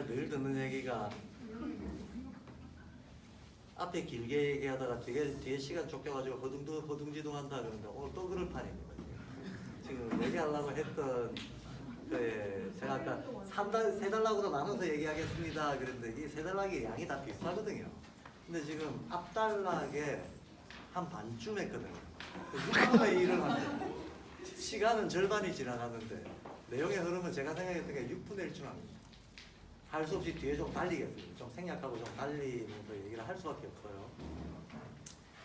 늘 듣는 얘기가 앞에 길게 얘기하다가 뒤에 시간 쫓겨가지고 허둥지둥 한다 그러는데 오늘 또 그럴 판입니다. 지금 얘기하려고 했던 제가 아까 3달락으로 나눠서 얘기하겠습니다 그랬는데 이 3달락의 양이 다 비슷하거든요. 근데 지금 앞달락에 한 반쯤 했거든요. 6분의 1을 하는데 시간은 절반이 지나갔는데 내용의 흐름은 제가 생각했던 게 6분의 1쯤 합니다. 할 수 없이 뒤에 좀 달리겠습니다. 좀 생략하고 좀 달리면서 얘기를 할 수밖에 없어요.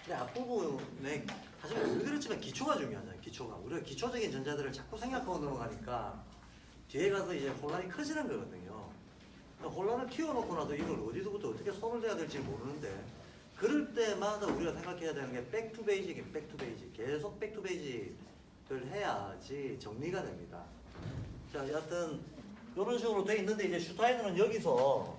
근데 앞부분에 사실 늘 그렇지만 기초가 중요하잖아요. 기초가. 우리가 기초적인 전자들을 자꾸 생각하고 넘어가니까 뒤에 가서 이제 혼란이 커지는 거거든요. 혼란을 키워놓고 나서 이걸 어디서부터 어떻게 손을 대야 될지 모르는데 그럴 때마다 우리가 생각해야 되는 게 백투베이직이에요. 백투베이직. 계속 백투베이직을 해야지 정리가 됩니다. 자, 여하튼 이런 식으로 돼 있는데 이제 슈타이너는 여기서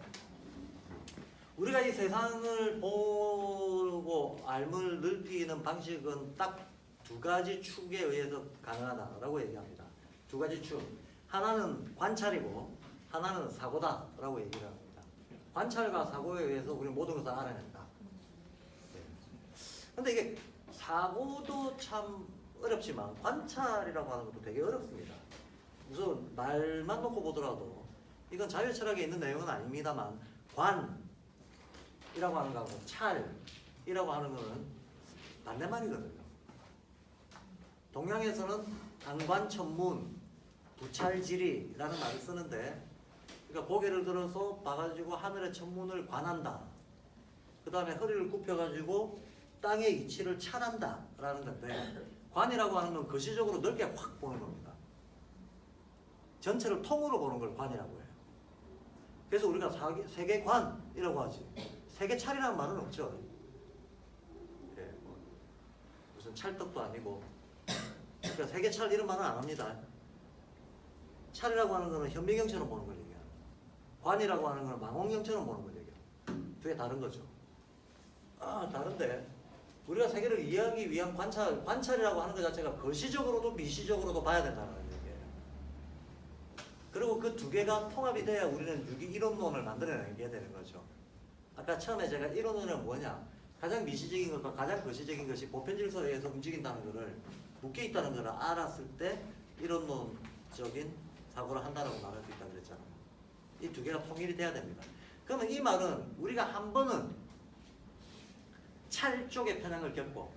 우리가 이 세상을 보고 알을 넓히는 방식은 딱 2가지 축에 의해서 가능하다라고 얘기합니다. 2가지 축. 하나는 관찰이고 하나는 사고다라고 얘기를 합니다. 관찰과 사고에 의해서 우리는 모든 것을 알아낸다. 근데 이게 사고도 참 어렵지만 관찰이라고 하는 것도 되게 어렵습니다. 우선 말만 놓고 보더라도 이건 자유의 철학에 있는 내용은 아닙니다만 관이라고 하는 거하고 찰이라고 하는 거는 반대말이거든요. 동양에서는 안관천문, 부찰지리라는 말을 쓰는데 그러니까 고개를 들어서 봐가지고 하늘의 천문을 관한다. 그 다음에 허리를 굽혀가지고 땅의 이치를 찰한다 라는 건데 관이라고 하는 건 거시적으로 넓게 확 보는 겁니다. 전체를 통으로 보는 걸 관이라고 해요. 그래서 우리가 세계관이라고 하지. 세계찰이라는 말은 없죠. 예, 무슨 찰떡도 아니고. 그러니까 세계찰 이런 말은 안 합니다. 찰이라고 하는 거는 현미경처럼 보는 걸 얘기해요. 관이라고 하는 거는 망원경처럼 보는 걸 얘기해요. 두 개 다른 거죠. 다른데 우리가 세계를 이해하기 위한 관찰이라고 하는 것 자체가 거시적으로도 미시적으로도 봐야 된다는 얘기예요. 그리고 그 2개가 통합이 돼야 우리는 유기이론론을 만들어내게 되는 거죠. 아까 처음에 제가 이론론은 뭐냐? 가장 미시적인 것과 가장 거시적인 것이 보편질서에 의해서 움직인다는 것을 묶여있다는 것을 알았을 때 이론론적인 사고를 한다라고 말할 수 있다고 그랬잖아요. 이 2개가 통일이 돼야 됩니다. 그러면 이 말은 우리가 한 번은 찰 쪽의 편향을 겪고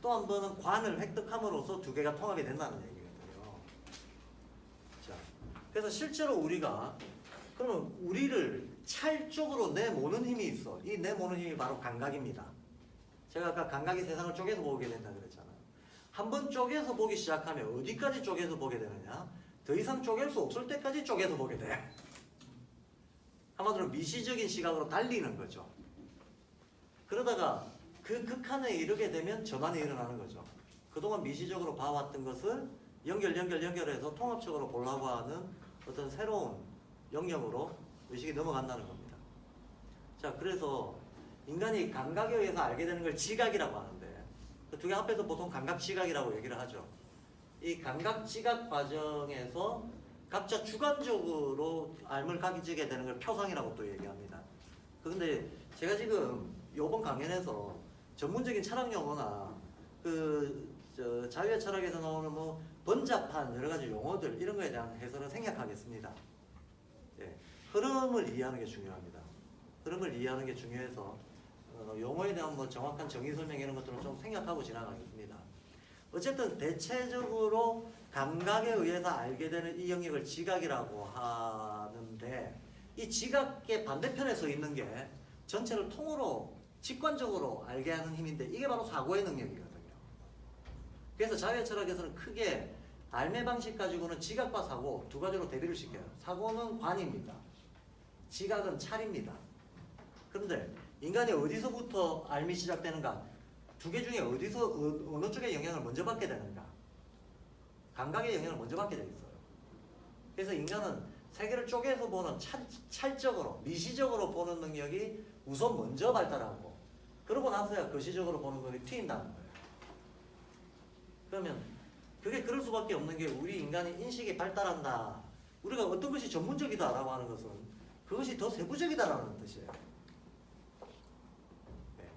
또 한 번은 관을 획득함으로써 2개가 통합이 된다는 얘기거든요. 자, 그래서 실제로 우리가 그러면 우리를 찰 쪽으로 내모는 힘이 있어. 이 내모는 힘이 바로 감각입니다. 제가 아까 감각이 세상을 쪼개서 보게 된다 그랬잖아요. 한 번 쪼개서 보기 시작하면 어디까지 쪼개서 보게 되느냐? 더 이상 쪼갤 수 없을 때까지 쪼개서 보게 돼. 한마디로 미시적인 시각으로 달리는 거죠. 그러다가 그 극한에 이르게 되면 전환이 일어나는 거죠. 그동안 미시적으로 봐왔던 것을 연결해서 통합적으로 보려고 하는 어떤 새로운 영역으로 의식이 넘어간다는 겁니다. 자, 그래서 인간이 감각에 의해서 알게 되는 걸 지각이라고 하는데 그 2개 합해서 보통 감각지각이라고 얘기를 하죠. 이 감각지각 과정에서 각자 주관적으로 알을 가지게 되는 걸 표상이라고 또 얘기합니다. 그런데 제가 지금 이번 강연에서 전문적인 철학 용어나 자유의 철학에서 나오는 뭐 번잡한 여러 가지 용어들 이런 거에 대한 해설은 생략하겠습니다. 예, 흐름을 이해하는 게 중요합니다. 흐름을 이해하는 게 중요해서 용어에 대한 뭐 정확한 정의 설명 이런 것들은 좀 생략하고 지나가겠습니다. 어쨌든 대체적으로 감각에 의해서 알게 되는 이 영역을 지각이라고 하는데 이 지각의 반대편에 서 있는 게 전체를 통으로 직관적으로 알게 하는 힘인데 이게 바로 사고의 능력이거든요. 그래서 자유의 철학에서는 크게 알매 방식 가지고는 지각과 사고 2가지로 대비를 시켜요. 사고는 관입니다. 지각은 찰입니다. 그런데 인간이 어디서부터 알미 시작되는가? 2개 중에 어디서 어느 쪽의 영향을 먼저 받게 되는가? 감각의 영향을 먼저 받게 되어 있어요. 그래서 인간은 세계를 쪼개서 보는 찰적으로 미시적으로 보는 능력이 우선 먼저 발달하고 그러고 나서야 거시적으로 보는 것이 튀인다는 거예요. 그러면 그게 그럴 수밖에 없는 게 우리 인간의 인식이 발달한다. 우리가 어떤 것이 전문적이다라고 하는 것은 그것이 더 세부적이다라는 뜻이에요. 네.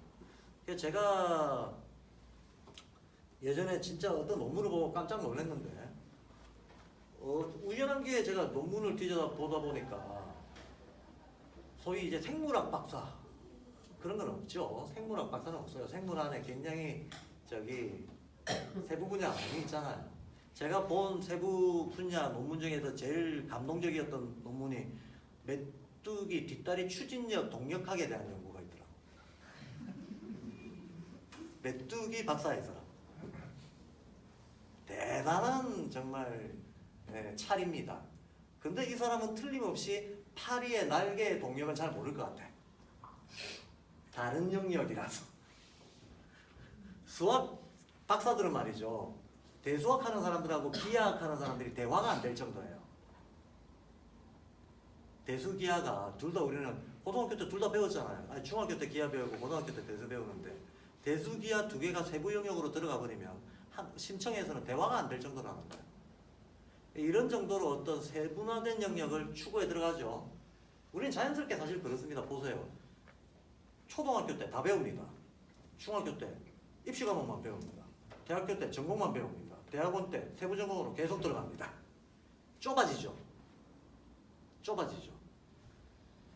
그래서 제가 예전에 진짜 어떤 논문을 보고 깜짝 놀랐는데 우연한 기회에 제가 논문을 뒤져보다 보니까 소위 이제 생물학 박사 그런 건 없죠. 생물학 박사는 없어요. 생물 안에 굉장히 세부 분야 많이 있잖아요. 제가 본 세부 분야 논문 중에서 제일 감동적이었던 논문이 메뚜기 뒷다리 추진력 동력학에 대한 연구가 있더라고요. 메뚜기 박사의 사람. 대단한 정말 찰입니다. 근데 이 사람은 틀림없이 파리의 날개의 동력은 잘 모를 것 같아. 다른 영역이라서. 수학 박사들은 말이죠. 대수학하는 사람들하고 기하학하는 사람들이 대화가 안 될 정도예요. 대수기하가 둘 다 우리는 고등학교 때 둘 다 배웠잖아요. 아니, 중학교 때 기하 배우고 고등학교 때 대수 배우는데 대수기하 두 개가 세부 영역으로 들어가 버리면 심청에서는 대화가 안 될 정도라는 거예요. 이런 정도로 어떤 세분화된 영역을 추구해 들어가죠. 우리는 자연스럽게 사실 그렇습니다. 보세요. 초등학교 때 다 배웁니다. 중학교 때 입시 과목만 배웁니다. 대학교 때 전공만 배웁니다. 대학원 때 세부 전공으로 계속 들어갑니다. 좁아지죠. 좁아지죠.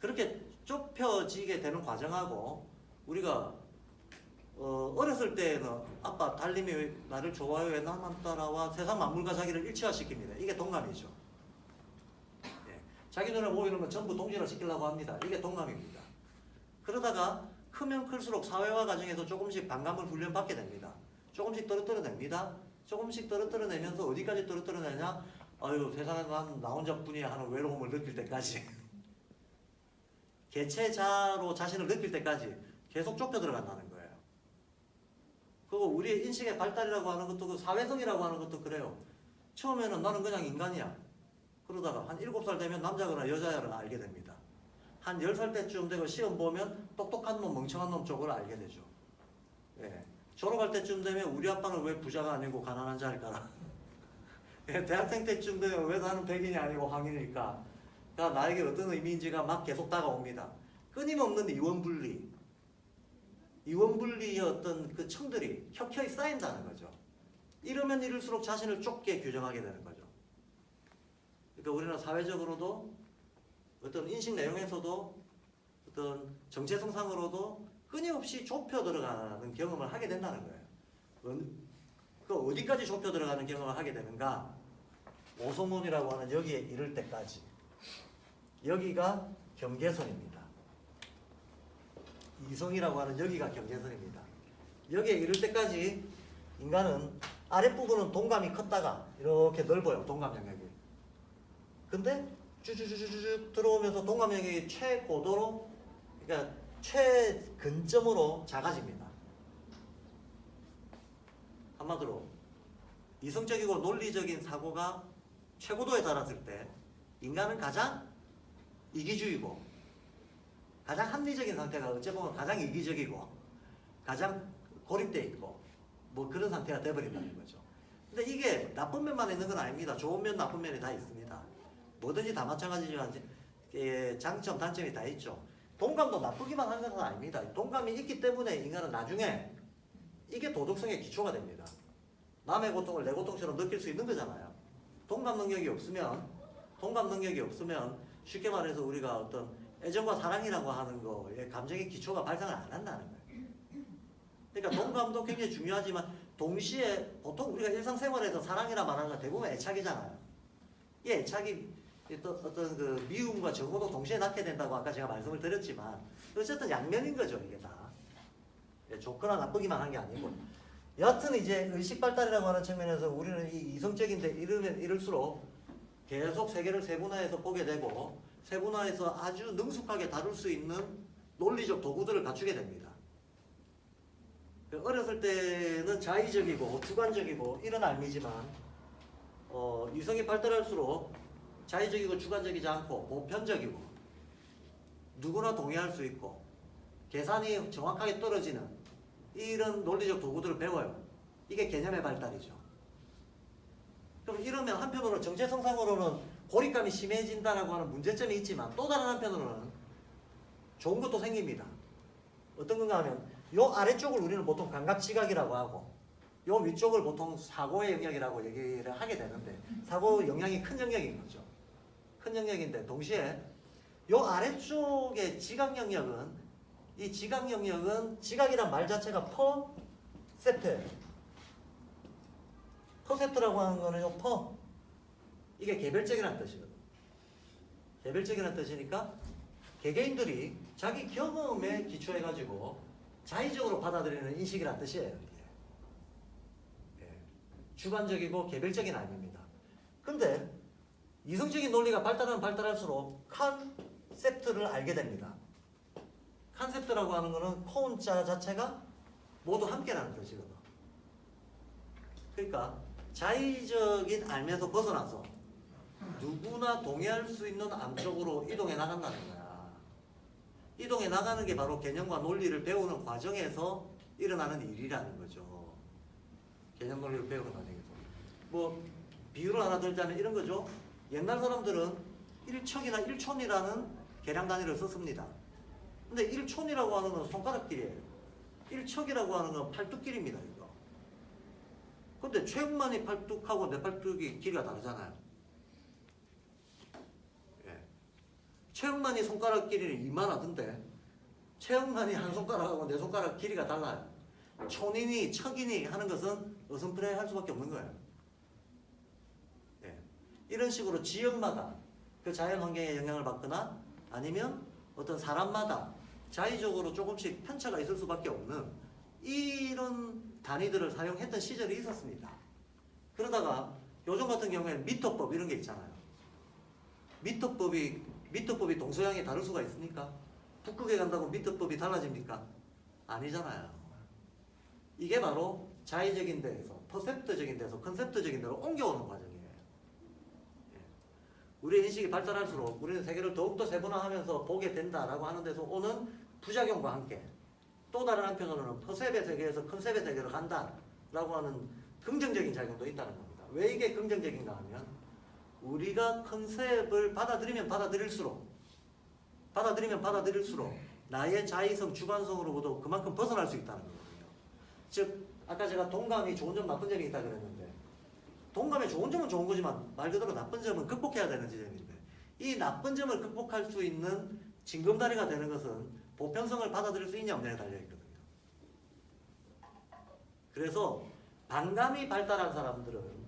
그렇게 좁혀지게 되는 과정하고 우리가 어렸을 때는 아빠 달님이 나를 좋아요 왜 나만 따라와 세상 만물과 자기를 일치화시킵니다. 이게 동감이죠. 예. 자기 눈에 보이는 건 전부 동질화 시키려고 합니다. 이게 동감입니다. 그러다가 크면 클수록 사회화 과정에서 조금씩 반감을 훈련받게 됩니다. 조금씩 떨어뜨려냅니다. 조금씩 떨어뜨려내면서 어디까지 떨어뜨려내냐? 아유 세상에 나 혼자뿐이야 하는 외로움을 느낄 때까지 개체자로 자신을 느낄 때까지 계속 좁혀 들어간다는 거예요. 그리고 우리의 인식의 발달이라고 하는 것도 그 사회성이라고 하는 것도 그래요. 처음에는 나는 그냥 인간이야. 그러다가 한 7살 되면 남자거나 여자를 알게 됩니다. 한 10살 때쯤 되고 시험 보면 똑똑한 놈, 멍청한 놈 쪽을 알게 되죠. 예. 졸업할 때쯤 되면 우리 아빠는 왜 부자가 아니고 가난한 자일까? 예. 대학생 때쯤 되면 왜 나는 백인이 아니고 황인일까? 그러니까 나에게 어떤 의미인지가 막 계속 다가옵니다. 끊임없는 이원분리의 어떤 그 층들이 켜켜이 쌓인다는 거죠. 이러면 이럴수록 자신을 좁게 규정하게 되는 거죠. 그러니까 우리는 사회적으로도 어떤 인식 내용에서도 어떤 정체성상으로도 끊임없이 좁혀 들어가는 경험을 하게 된다는 거예요. 그 어디까지 좁혀 들어가는 경험을 하게 되는가? 오소문이라고 하는 여기에 이를 때까지. 여기가 경계선입니다. 이성이라고 하는 여기가 경계선입니다. 여기에 이를 때까지 인간은 아랫부분은 동감이 컸다가 이렇게 넓어요. 동감 영역이. 근데 쭈쭈쭈쭈쭈 들어오면서 동감 영역이 최고도로 그러니까 최근점으로 작아집니다. 한마디로 이성적이고 논리적인 사고가 최고도에 달았을 때 인간은 가장 이기주의고 가장 합리적인 상태가 어찌 보면 가장 이기적이고 가장 고립되어 있고 뭐 그런 상태가 돼버린다는 거죠. 근데 이게 나쁜 면만 있는 건 아닙니다. 좋은 면 나쁜 면이 다 있습니다. 뭐든지 다 마찬가지지만 장점 단점이 다 있죠. 동감도 나쁘기만 하는 건 아닙니다. 동감이 있기 때문에 인간은 나중에 이게 도덕성의 기초가 됩니다. 남의 고통을 내 고통처럼 느낄 수 있는 거잖아요. 동감 능력이 없으면 쉽게 말해서 우리가 어떤 애정과 사랑이라고 하는 거에 감정의 기초가 발생을 안 한다는 거예요. 그러니까 동감도 굉장히 중요하지만 동시에 보통 우리가 일상생활에서 사랑이라 말하는 건 대부분 애착이잖아요. 이 애착이 어떤 그 미움과 정오도 동시에 낳게 된다고 아까 제가 말씀을 드렸지만 어쨌든 양면인 거죠. 이게 다 좋거나 나쁘기만 한 게 아니고 여하튼 이제 의식 발달이라고 하는 측면에서 우리는 이 이성적인데 이럴수록 계속 세계를 세분화해서 보게 되고 세분화해서 아주 능숙하게 다룰 수 있는 논리적 도구들을 갖추게 됩니다. 어렸을 때는 자의적이고 주관적이고 이런 알미지만 이성이 발달할수록 자의적이고 주관적이지 않고 보편적이고 누구나 동의할 수 있고 계산이 정확하게 떨어지는 이런 논리적 도구들을 배워요. 이게 개념의 발달이죠. 그럼 이러면 한편으로는 정체성상으로는 고립감이 심해진다라고 하는 문제점이 있지만 또 다른 한편으로는 좋은 것도 생깁니다. 어떤 건가 하면 요 아래쪽을 우리는 보통 감각지각이라고 하고 요 위쪽을 보통 사고의 영역이라고 얘기를 하게 되는데 사고 영향이 큰 영역인 거죠. 큰 영역인데 동시에 요 아래쪽의 지각 영역은 이 지각 영역은 지각이란 말 자체가 퍼셉트예요. 퍼셉트라고 하는 거는 요 퍼 이게 개별적이라는 뜻이거든요. 개별적이라는 뜻이니까 개개인들이 자기 경험에 기초해가지고 자의적으로 받아들이는 인식이라는 뜻이에요. 이게. 주관적이고 개별적인 아닙니다. 근데 이성적인 논리가 발달하면 발달할수록 컨셉트를 알게 됩니다. 컨셉트라고 하는 거는 코운자 자체가 모두 함께라는 뜻이거든. 그러니까 자의적인 알면서 벗어나서 누구나 동의할 수 있는 암쪽으로 이동해 나간다는 거야. 이동해 나가는 게 바로 개념과 논리를 배우는 과정에서 일어나는 일이라는 거죠. 개념 논리를 배우는 과정에서. 뭐 비유를 하나 들자면 이런 거죠. 옛날 사람들은 1척이나 1촌이라는 계량 단위를 썼습니다. 근데 1촌이라고 하는 건 손가락길이에요. 1척이라고 하는 건 팔뚝길입니다. 이거. 근데 최욱만이 팔뚝하고 내 팔뚝이 길이가 다르잖아요. 예. 최욱만이 손가락 길이는 이만하던데 최욱만이 한 손가락하고 내 손가락 길이가 달라요. 촌이니 척이니 하는 것은 어슴푸레 할 수밖에 없는 거예요. 예. 이런 식으로 지역마다 그 자연 환경에 영향을 받거나 아니면 어떤 사람마다 자의적으로 조금씩 편차가 있을 수밖에 없는 이런 단위들을 사용했던 시절이 있었습니다. 그러다가 요즘 같은 경우에는 미터법 이런 게 있잖아요. 미터법이 동서양이 다를 수가 있습니까? 북극에 간다고 미터법이 달라집니까? 아니잖아요. 이게 바로 자의적인 데에서 퍼셉트적인 데서 컨셉트적인 데로 옮겨오는 과정이에요. 우리의 인식이 발달할수록 우리는 세계를 더욱더 세분화하면서 보게 된다라고 하는 데서 오는 부작용과 함께 또 다른 한편으로는 퍼셉의 세계에서 컨셉의 세계로 간다라고 하는 긍정적인 작용도 있다는 겁니다. 왜 이게 긍정적인가 하면 우리가 컨셉을 받아들이면 받아들일수록 나의 자의성, 주관성으로부터 그만큼 벗어날 수 있다는 거거든요. 즉 아까 제가 동감이 좋은 점, 나쁜 점이 있다 그랬는데 동감의 좋은 점은 좋은 거지만 말 그대로 나쁜 점은 극복해야 되는 지점인데 이 나쁜 점을 극복할 수 있는 징검다리가 되는 것은 보편성을 받아들일 수 있냐 없냐에 달려있거든요. 그래서 반감이 발달한 사람들은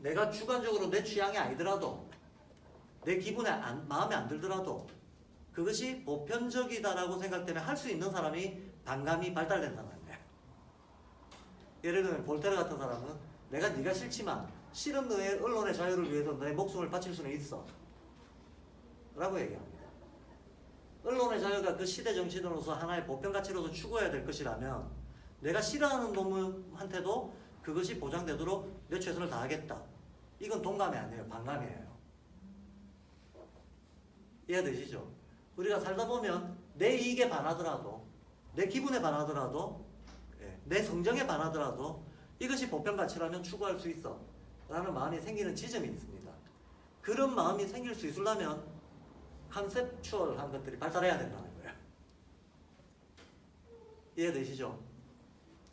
내가 주관적으로 내 취향이 아니더라도 내 기분에 마음에 안 들더라도 그것이 보편적이다라고 생각되면 할 수 있는 사람이 반감이 발달된 사람이에요. 예를 들면 볼테르 같은 사람은 내가 네가 싫지만 싫은 너의 언론의 자유를 위해서 내 목숨을 바칠 수는 있어 라고 얘기합니다. 언론의 자유가 그 시대 정치인으로서 하나의 보편가치로서 추구해야 될 것이라면 내가 싫어하는 놈한테도 그것이 보장되도록 내 최선을 다하겠다. 이건 동감이 아니에요. 반감이에요. 이해되시죠? 우리가 살다 보면 내 이익에 반하더라도 내 기분에 반하더라도 내 성정에 반하더라도 이것이 보편가치라면 추구할 수 있어 라는 마음이 생기는 지점이 있습니다. 그런 마음이 생길 수 있으려면 컨셉추얼한 것들이 발달해야 된다는 거예요. 이해되시죠?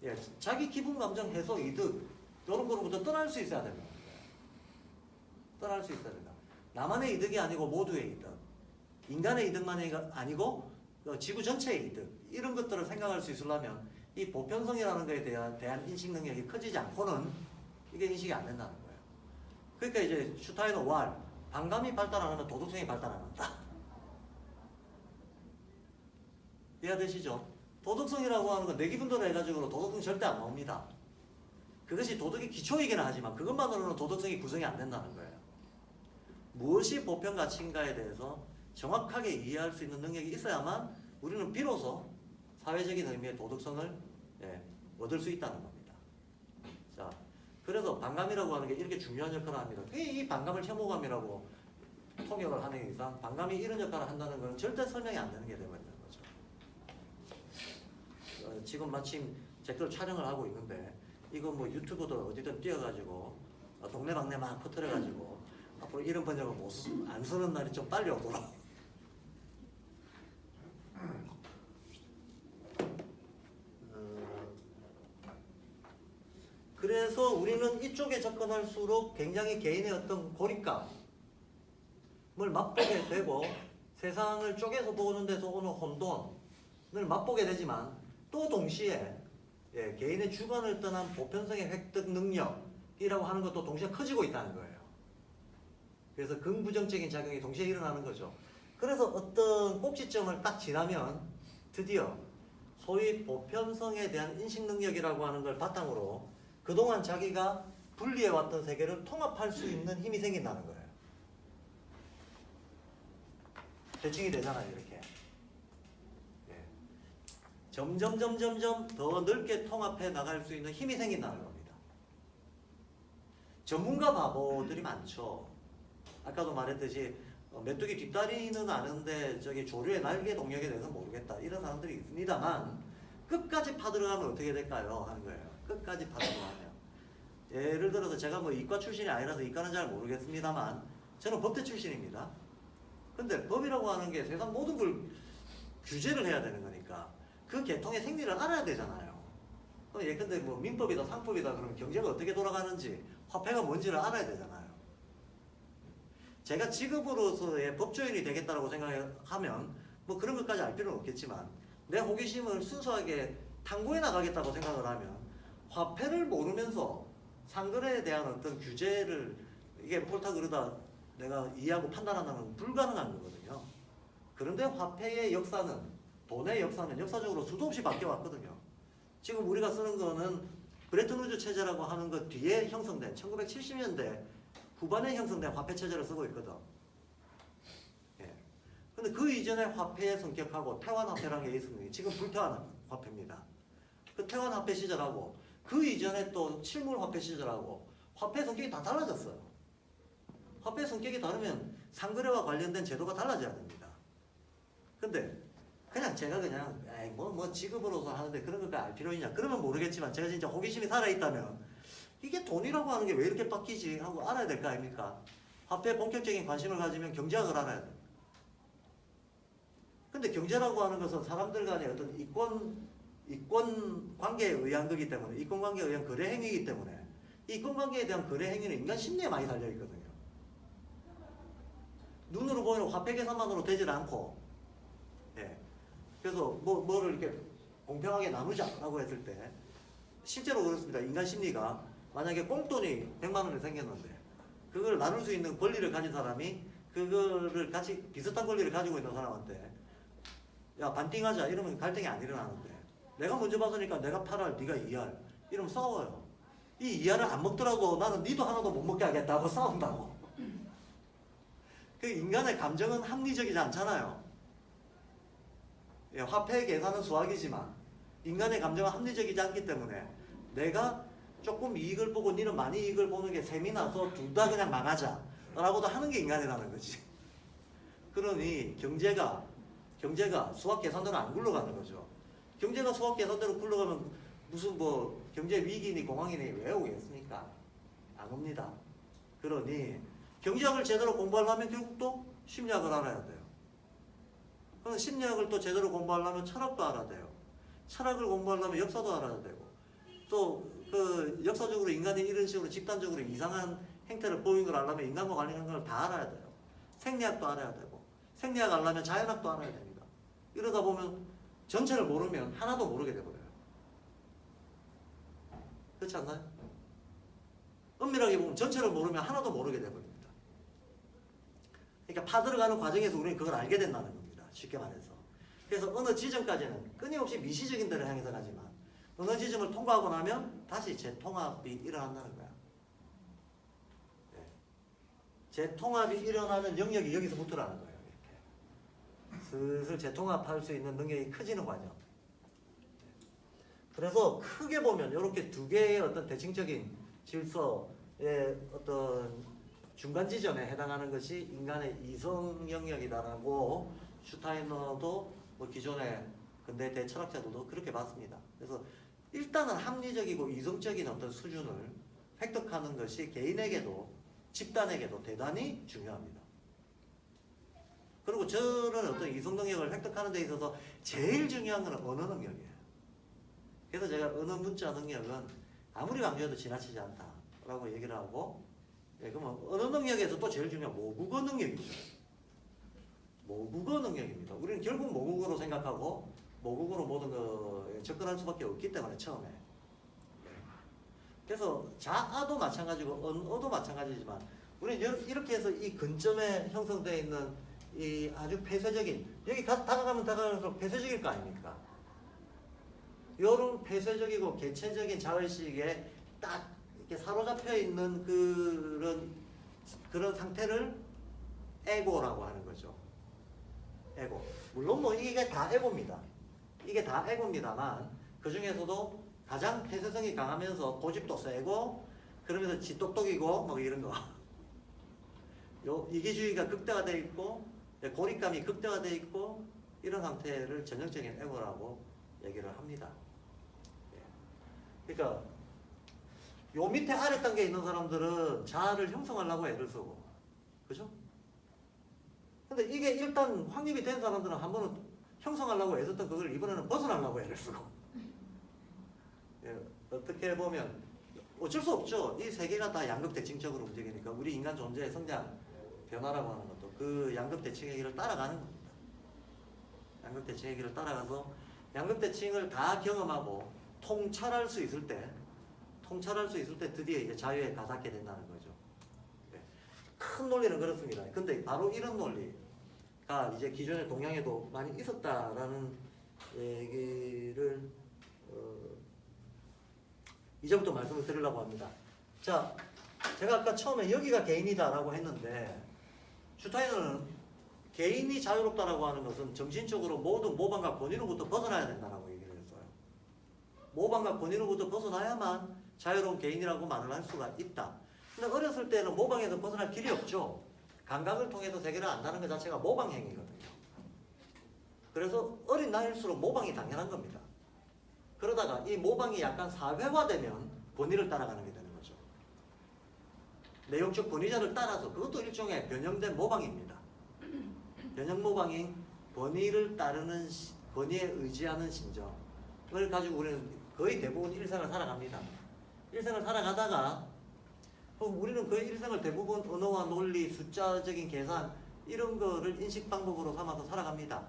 예, 자기 기분, 감정, 해소, 이득 이런 거로부터 떠날 수 있어야 된다는 거예요. 떠날 수 있어야 된다. 나만의 이득이 아니고 모두의 이득, 인간의 이득만이 아니고 지구 전체의 이득 이런 것들을 생각할 수 있으려면 이 보편성이라는 것에 대한 인식 능력이 커지지 않고는 이게 인식이 안 된다는 거예요. 그러니까 이제 슈타이너 왈 반감이 발달 안 하면 도덕성이 발달 안 한다. 이해되시죠? 도덕성이라고 하는 건 내 기분대로 해가지고 도덕성 절대 안 나옵니다. 그것이 도덕의 기초이긴 하지만 그것만으로는 도덕성이 구성이 안 된다는 거예요. 무엇이 보편 가치인가에 대해서 정확하게 이해할 수 있는 능력이 있어야만 우리는 비로소 사회적인 의미의 도덕성을 얻을 수 있다는 겁니다. 자, 그래서 반감이라고 하는 게 이렇게 중요한 역할을 합니다. 이 반감을 혐오감이라고 통역을 하는 이상 반감이 이런 역할을 한다는 건 절대 설명이 안 되는 게 되고 있는 거죠. 지금 마침 댓글 촬영을 하고 있는데 이거 뭐 유튜브도 어디든 띄워가지고 동네방네 막 퍼뜨려가지고 앞으로 이런 번역을 안 쓰는 날이 좀 빨리 오도록. 그래서 우리는 이쪽에 접근할수록 굉장히 개인의 어떤 고립감을 맛보게 되고 세상을 쪼개서 보는 데서 오는 혼돈을 맛보게 되지만 또 동시에 개인의 주관을 떠난 보편성의 획득 능력이라고 하는 것도 동시에 커지고 있다는 거예요. 그래서 긍부정적인 작용이 동시에 일어나는 거죠. 그래서 어떤 꼭지점을 딱 지나면 드디어 소위 보편성에 대한 인식 능력이라고 하는 걸 바탕으로 그동안 자기가 분리해왔던 세계를 통합할 수 있는 힘이 생긴다는 거예요. 대칭이 되잖아요, 이렇게. 예. 점점 더 넓게 통합해 나갈 수 있는 힘이 생긴다는 겁니다. 전문가 바보들이 많죠. 아까도 말했듯이 메뚜기 뒷다리는 아는데 저기 조류의 날개 동력에 대해서 모르겠다 이런 사람들이 있습니다만 끝까지 파들어가면 어떻게 될까요? 하는 거예요. 끝까지 파들어가면 예를 들어서 제가 뭐 이과 출신이 아니라서 이과는 잘 모르겠습니다만 저는 법대 출신입니다. 근데 법이라고 하는 게 세상 모든 걸 규제를 해야 되는 거니까 그 계통의 생리를 알아야 되잖아요. 예컨대 뭐 민법이다 상법이다 그러면 경제가 어떻게 돌아가는지 화폐가 뭔지를 알아야 되잖아요. 제가 직업으로서의 법조인이 되겠다라고 생각하면 뭐 그런 것까지 알 필요는 없겠지만 내 호기심을 순수하게 탐구해 나가겠다고 생각을 하면 화폐를 모르면서 상거래에 대한 어떤 규제를 이게 옳다 그르다 내가 이해하고 판단한다는 건 불가능한 거거든요. 그런데 화폐의 역사는 돈의 역사는 역사적으로 수도 없이 바뀌어왔거든요. 지금 우리가 쓰는 거는 브레튼 우즈 체제라고 하는 것 뒤에 형성된 1970년대 후반에 형성된 화폐 체제를 쓰고 있거든. 예. 근데 그 이전의 화폐의 성격하고 태환 화폐라는 게 있습니다. 지금 불태환 화폐입니다. 그 태환 화폐 시절하고 그 이전에 또 칠물 화폐 시절하고 화폐 성격이 다 달라졌어요. 화폐 성격이 다르면 상거래와 관련된 제도가 달라져야 됩니다. 근데 그냥 제가 그냥 뭐 직업으로서 하는데 그런 것까지 알 필요 있냐? 그러면 모르겠지만 제가 진짜 호기심이 살아있다면 이게 돈이라고 하는 게 왜 이렇게 바뀌지 하고 알아야 될 거 아닙니까? 화폐에 본격적인 관심을 가지면 경제학을 알아야 돼요. 근데 경제라고 하는 것은 사람들 간의 어떤 이권 관계에 의한 거기 때문에 이권 관계에 의한 거래 행위이기 때문에 이권 관계에 대한 거래 행위는 인간 심리에 많이 달려 있거든요. 눈으로 보이는 화폐 계산만으로 되질 않고 예. 그래서 뭐를 이렇게 공평하게 나누자라고 했을 때 실제로 그렇습니다. 인간 심리가 만약에 꽁돈이 100만 원이 생겼는데 그걸 나눌 수 있는 권리를 가진 사람이 그거를 같이 비슷한 권리를 가지고 있는 사람한테 야 반띵하자 이러면 갈등이 안 일어나는데 내가 먼저 받으니까 내가 8알 네가 2알 이러면 싸워요. 이 2알을 안 먹더라도 나는 니도 하나도 못 먹게 하겠다고 싸운다고. 그 인간의 감정은 합리적이지 않잖아요. 예, 화폐 계산은 수학이지만 인간의 감정은 합리적이지 않기 때문에 내가 조금 이익을 보고 니는 많이 이익을 보는 게 셈이 나서 둘 다 그냥 망하자 라고도 하는 게 인간이라는 거지. 그러니 경제가 수학 계산대로 안 굴러가는 거죠. 경제가 수학 계산대로 굴러가면 무슨 뭐 경제 위기니 공황이니 왜 오겠습니까? 안 옵니다. 그러니 경제학을 제대로 공부하려면 결국 또 심리학을 알아야 돼요. 그럼 심리학을 또 제대로 공부하려면 철학도 알아야 돼요. 철학을 공부하려면 역사도 알아야 되고 또 그 역사적으로 인간이 이런 식으로 집단적으로 이상한 행태를 보이는 걸 알려면 인간과 관련된 걸 다 알아야 돼요. 생리학도 알아야 되고 생리학 알려면 자연학도 알아야 됩니다. 이러다 보면 전체를 모르면 하나도 모르게 돼버려요. 그렇지 않나요? 엄밀하게 보면 전체를 모르면 하나도 모르게 돼버립니다. 그러니까 파들어가는 과정에서 우리는 그걸 알게 된다는 겁니다. 쉽게 말해서. 그래서 어느 지점까지는 끊임없이 미시적인 데를 향해서 가지만 어느 지점을 통과하고 나면 다시 재통합이 일어난다는 거야. 네. 재통합이 일어나는 영역이 여기서부터라는 거예요. 이렇게. 슬슬 재통합할 수 있는 능력이 커지는 과정. 그래서 크게 보면 이렇게 두 개의 어떤 대칭적인 질서의 어떤 중간 지점에 해당하는 것이 인간의 이성 영역이다라고 슈타이너도 뭐 기존의 근대 대철학자들도 그렇게 봤습니다. 그래서 일단은 합리적이고 이성적인 어떤 수준을 획득하는 것이 개인에게도 집단에게도 대단히 중요합니다. 그리고 저는 어떤 이성 능력을 획득하는 데 있어서 제일 중요한 건 언어 능력이에요. 그래서 제가 언어 문자 능력은 아무리 강조해도 지나치지 않다라고 얘기를 하고, 예, 그러면 언어 능력에서 또 제일 중요한 모국어 능력이죠. 모국어 능력입니다. 우리는 결국 모국어로 생각하고 모국어로 모든 거 접근할 수밖에 없기 때문에 처음에. 그래서 자아도 마찬가지고 언어도 마찬가지지만 우리는 이렇게 해서 이 근점에 형성되어 있는 이 아주 폐쇄적인, 여기 다가가면 다가갈수록 폐쇄적일 거 아닙니까? 이런 폐쇄적이고 개체적인 자의식에 딱 이렇게 사로잡혀 있는 그런 상태를 에고라고 하는 거죠. 에고. 물론 뭐 이게 다 에고입니다. 이게 다 에고입니다만 그 중에서도 가장 폐쇄성이 강하면서 고집도 세고 그러면서 지똑똑이고 뭐 이런 거. 이기주의가 극대화되어 있고 고립감이 극대화되어 있고 이런 상태를 전형적인 에고라고 얘기를 합니다. 그러니까 요 밑에 아래 단계에 있는 사람들은 자아를 형성하려고 애를 쓰고, 그죠? 근데 이게 일단 확립이 된 사람들은 한 번은 형성하려고 애썼던 그걸 이번에는 벗어나려고 애를 쓰고. 예, 어떻게 보면 어쩔 수 없죠. 이 세 개가 다 양극대칭적으로 움직이니까 우리 인간 존재의 성장 변화라고 하는 것도 그 양극대칭의 길을 따라가는 겁니다. 양극대칭의 길을 따라가서 양극대칭을 다 경험하고 통찰할 수 있을 때 드디어 이제 자유에 가닿게 된다는 거죠. 네. 큰 논리는 그렇습니다. 근데 바로 이런 논리가 이제 기존의 동양에도 많이 있었다라는 얘기를 이제부터 말씀을 드리려고 합니다. 자, 제가 아까 처음에 여기가 개인이다라고 했는데 슈타이너는 개인이 자유롭다라고 하는 것은 정신적으로 모든 모방과 권위로부터 벗어나야 된다라고 얘기를 했어요. 모방과 권위로부터 벗어나야만 자유로운 개인이라고 말을 할 수가 있다. 근데 어렸을 때는 모방에서 벗어날 길이 없죠. 감각을 통해서 세계를 안다는 것 자체가 모방 행위거든요. 그래서 어린 나이일수록 모방이 당연한 겁니다. 그러다가 이 모방이 약간 사회화되면 권위를 따라가는 게 되는 거죠. 내용적 권위자를 따라서 그것도 일종의 변형된 모방입니다. 변형 모방인 권위를 따르는 권위에 의지하는 심정을 가지고 우리는 거의 대부분 일생을 살아갑니다. 일생을 살아가다가 우리는 거의 일생을 대부분 언어와 논리, 숫자적인 계산 이런 거를 인식 방법으로 삼아서 살아갑니다.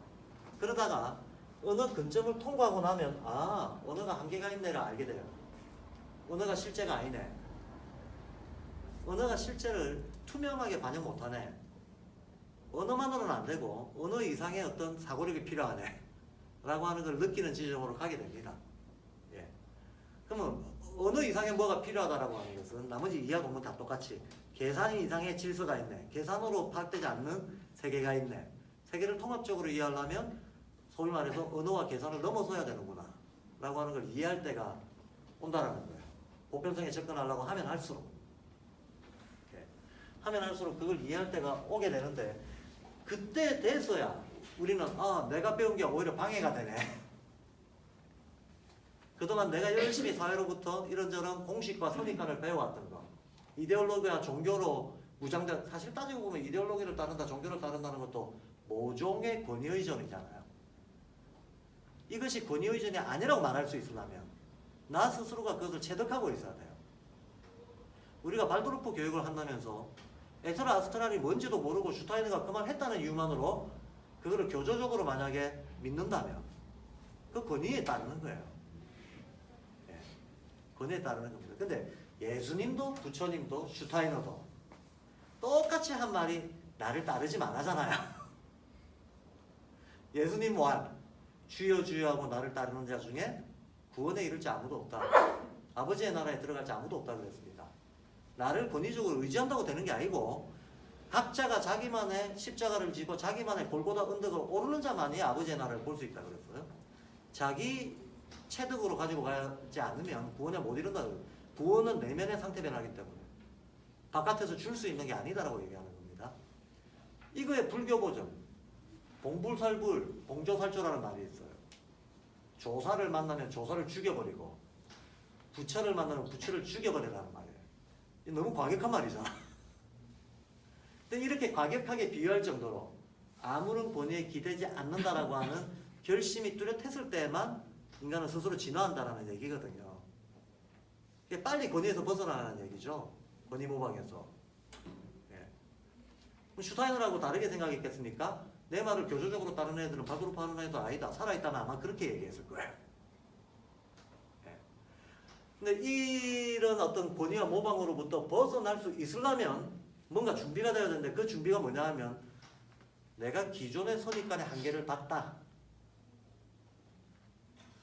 그러다가 어느 근점을 통과하고 나면 아, 언어가 한계가 있네를 알게 돼요. 언어가 실제가 아니네. 언어가 실제를 투명하게 반영 못하네. 언어만으로는 안 되고 언어 이상의 어떤 사고력이 필요하네 라고 하는 걸 느끼는 지점으로 가게 됩니다. 예. 그러면 언어 이상의 뭐가 필요하다라고 하는 것은 나머지 이하 공부 다 똑같이 계산 이상의 질서가 있네. 계산으로 파악되지 않는 세계가 있네. 세계를 통합적으로 이해하려면 소위 말해서 언어와 계산을 넘어서야 되는구나 라고 하는 걸 이해할 때가 온다라는 거예요. 보편성에 접근하려고 하면 할수록 하면 할수록 그걸 이해할 때가 오게 되는데 그때 돼서야 우리는 아, 내가 배운 게 오히려 방해가 되네. 그동안 내가 열심히 사회로부터 이런저런 공식과 선입관을 배워왔던 거, 이데올로기와 종교로 무장된, 사실 따지고 보면 이데올로기를 따른다, 종교를 따른다는 것도 모종의 권위의존이잖아요. 이것이 권위의존이 아니라고 말할 수 있으려면 나 스스로가 그것을 체득하고 있어야 돼요. 우리가 발도르프 교육을 한다면서 에스라 아스트랄이 뭔지도 모르고 슈타이너가 그 말 했다는 이유만으로 그거를 교조적으로 만약에 믿는다면 그 권위에 따르는 거예요. 예. 권위에 따르는 겁니다. 근데 예수님도 부처님도 슈타이너도 똑같이 한 말이 나를 따르지 말라잖아요. 예수님 말 주여 주여 하고 나를 따르는 자 중에 구원에 이를 자 아무도 없다. 아버지의 나라에 들어갈 자 아무도 없다 그랬습니다. 나를 권위적으로 의지한다고 되는 게 아니고 각자가 자기만의 십자가를 지고 자기만의 골고다 언덕을 오르는 자만이 아버지의 나라를 볼 수 있다 그랬어요. 자기 체득으로 가지고 가지 않으면 구원에 못 이른다. 구원은 내면의 상태 변화이기 때문에 바깥에서 줄 수 있는 게 아니다라고 얘기하는 겁니다. 이거의 불교 버전 봉불살불, 봉조살조라는 말이 있어요. 조사를 만나면 조사를 죽여버리고 부처를 만나면 부처를 죽여버리라는 말이에요. 너무 과격한 말이잖아. 근데 이렇게 과격하게 비유할 정도로 아무런 권위에 기대지 않는다라고 하는 결심이 뚜렷했을 때만 인간은 스스로 진화한다라는 얘기거든요. 이게 빨리 권위에서 벗어나는 얘기죠. 권위 모방에서. 예. 슈타이너라고 다르게 생각했겠습니까? 내 말을 교조적으로 다른 애들은 바그룹 하는 애도 아니다. 살아있다면 아마 그렇게 얘기했을 거예요. 예. 근데 이런 어떤 권위와 모방으로부터 벗어날 수 있으려면 뭔가 준비가 되어야 되는데 그 준비가 뭐냐 하면 내가 기존의 선입관의 한계를 봤다.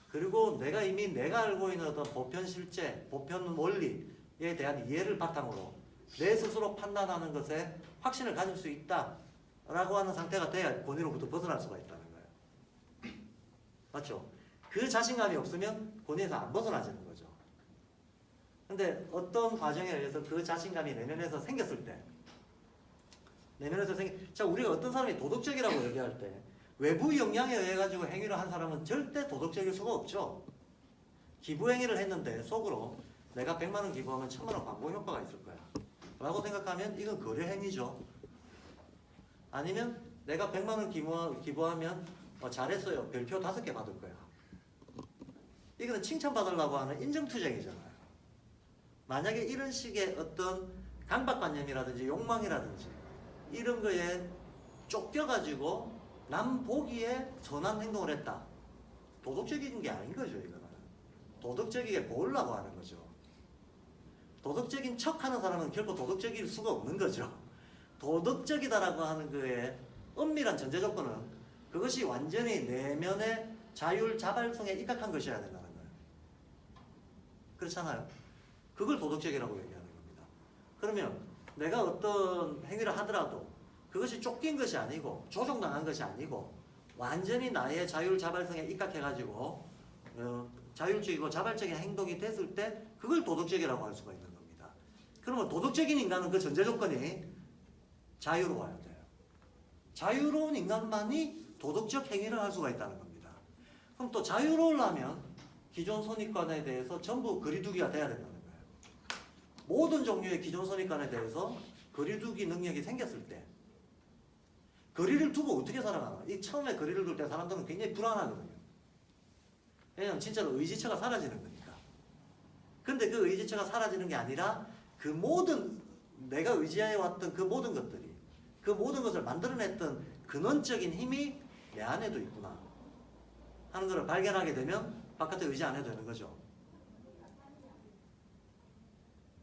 그리고 내가 이미 내가 알고 있는 어떤 보편 실제, 보편 원리에 대한 이해를 바탕으로 내 스스로 판단하는 것에 확신을 가질 수 있다 라고 하는 상태가 돼야 권위로부터 벗어날 수가 있다는 거예요. 맞죠? 그 자신감이 없으면 권위에서 안 벗어나지는 거죠. 근데 어떤 과정에 의해서 그 자신감이 내면에서 생겼을 때 자, 우리가 어떤 사람이 도덕적이라고 얘기할 때 외부 영향에 의해 가지고 행위를 한 사람은 절대 도덕적일 수가 없죠. 기부 행위를 했는데 속으로 내가 100만 원 기부하면 1000만 원 광고 효과가 있을 거야 라고 생각하면 이건 거래 행위죠. 아니면 내가 100만 원 기부하면 잘했어요. 별표 5개 받을 거야. 이거는 칭찬받으려고 하는 인정투쟁이잖아요. 만약에 이런 식의 어떤 강박관념이라든지 욕망이라든지 이런 거에 쫓겨가지고 남 보기에 선한 행동을 했다. 도덕적인 게 아닌 거죠, 이거는. 도덕적이게 보려고 하는 거죠. 도덕적인 척 하는 사람은 결코 도덕적일 수가 없는 거죠. 도덕적이다라고 하는 거에 엄밀한 전제 조건은 그것이 완전히 내면의 자율 자발성에 입각한 것이어야 된다는 거예요. 그렇잖아요. 그걸 도덕적이라고 얘기하는 겁니다. 그러면 내가 어떤 행위를 하더라도 그것이 쫓긴 것이 아니고 조종당한 것이 아니고 완전히 나의 자율 자발성에 입각해가지고 자율적이고 자발적인 행동이 됐을 때 그걸 도덕적이라고 할 수가 있는 겁니다. 그러면 도덕적인 인간은 그 전제 조건이 자유로워야 돼요. 자유로운 인간만이 도덕적 행위를 할 수가 있다는 겁니다. 그럼 또 자유로우려면 기존 선입관에 대해서 전부 거리두기가 돼야 된다는 거예요. 모든 종류의 기존 선입관에 대해서 거리두기 능력이 생겼을 때 거리를 두고 어떻게 살아가나? 이 처음에 거리를 둘 때 사람들은 굉장히 불안하거든요. 왜냐하면 진짜로 의지처가 사라지는 거니까. 근데 그 의지처가 사라지는 게 아니라 그 모든 내가 의지해왔던 그 모든 것들이 그 모든 것을 만들어냈던 근원적인 힘이 내 안에도 있구나 하는 것을 발견하게 되면 바깥에 의지 안 해도 되는 거죠.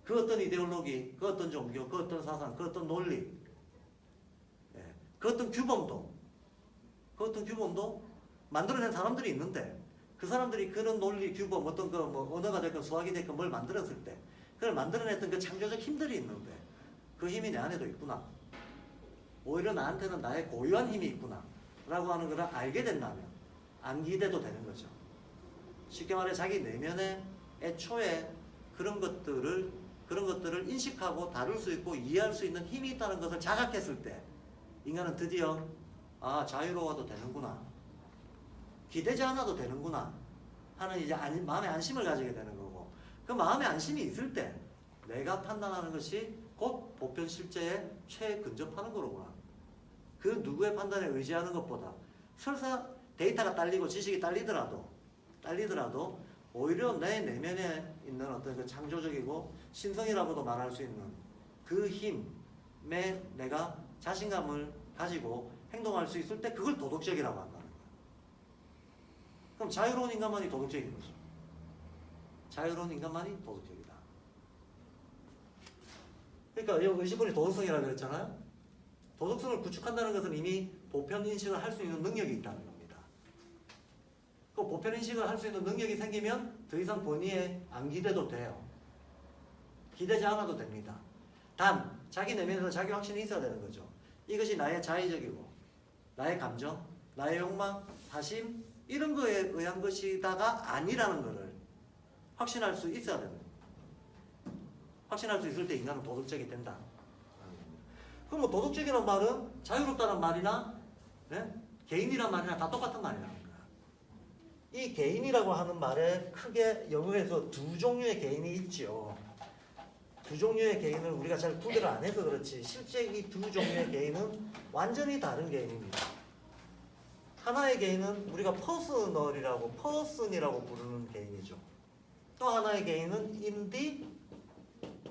그 어떤 이데올로기, 그 어떤 종교, 그 어떤 사상, 그 어떤 논리, 그 어떤 규범도 만들어낸 사람들이 있는데 그 사람들이 그런 논리, 규범, 어떤 그 뭐 언어가 됐건 수학이 됐건 뭘 만들었을 때 그걸 만들어냈던 그 창조적 힘들이 있는데 그 힘이 내 안에도 있구나. 오히려 나한테는 나의 고유한 힘이 있구나 라고 하는 걸 알게 된다면 안 기대도 되는 거죠. 쉽게 말해 자기 내면에 애초에 그런 것들을 인식하고 다룰 수 있고 이해할 수 있는 힘이 있다는 것을 자각했을 때 인간은 드디어 자유로워도 되는구나. 기대지 않아도 되는구나 하는 이제 마음의 안심을 가지게 되는 거고 그 마음의 안심이 있을 때 내가 판단하는 것이 곧 보편 실제에 최근접하는 거로구나. 그 누구의 판단에 의지하는 것보다 설사 데이터가 딸리고 지식이 딸리더라도 오히려 내 내면에 있는 어떤 그 창조적이고 신성이라고도 말할 수 있는 그 힘에 내가 자신감을 가지고 행동할 수 있을 때 그걸 도덕적이라고 한다는 거예요. 그럼 자유로운 인간만이 도덕적인 거죠. 자유로운 인간만이 도덕적이다. 그러니까 여기 의식분이 도덕성이라고 그랬잖아요. 도덕성을 구축한다는 것은 이미 보편 인식을 할 수 있는 능력이 있다는 겁니다. 그 보편 인식을 할 수 있는 능력이 생기면 더 이상 권위에 안 기대도 돼요. 기대지 않아도 됩니다. 단 자기 내면에서 자기 확신이 있어야 되는 거죠. 이것이 나의 자의적이고 나의 감정, 나의 욕망, 사심 이런 거에 의한 것이다가 아니라는 것을 확신할 수 있어야 됩니다. 확신할 수 있을 때 인간은 도덕적이 된다. 그럼 뭐 도덕적이라는 말은 자유롭다는 말이나 개인이란 말이나 다 똑같은 말이라는 거야. 이 개인이라고 하는 말에 크게 영어에서 두 종류의 개인이 있죠. 두 종류의 개인을 우리가 잘 구별을 안 해서 그렇지 실제 이 두 종류의 개인은 완전히 다른 개인입니다. 하나의 개인은 우리가 퍼슨이라고 부르는 개인이죠. 또 하나의 개인은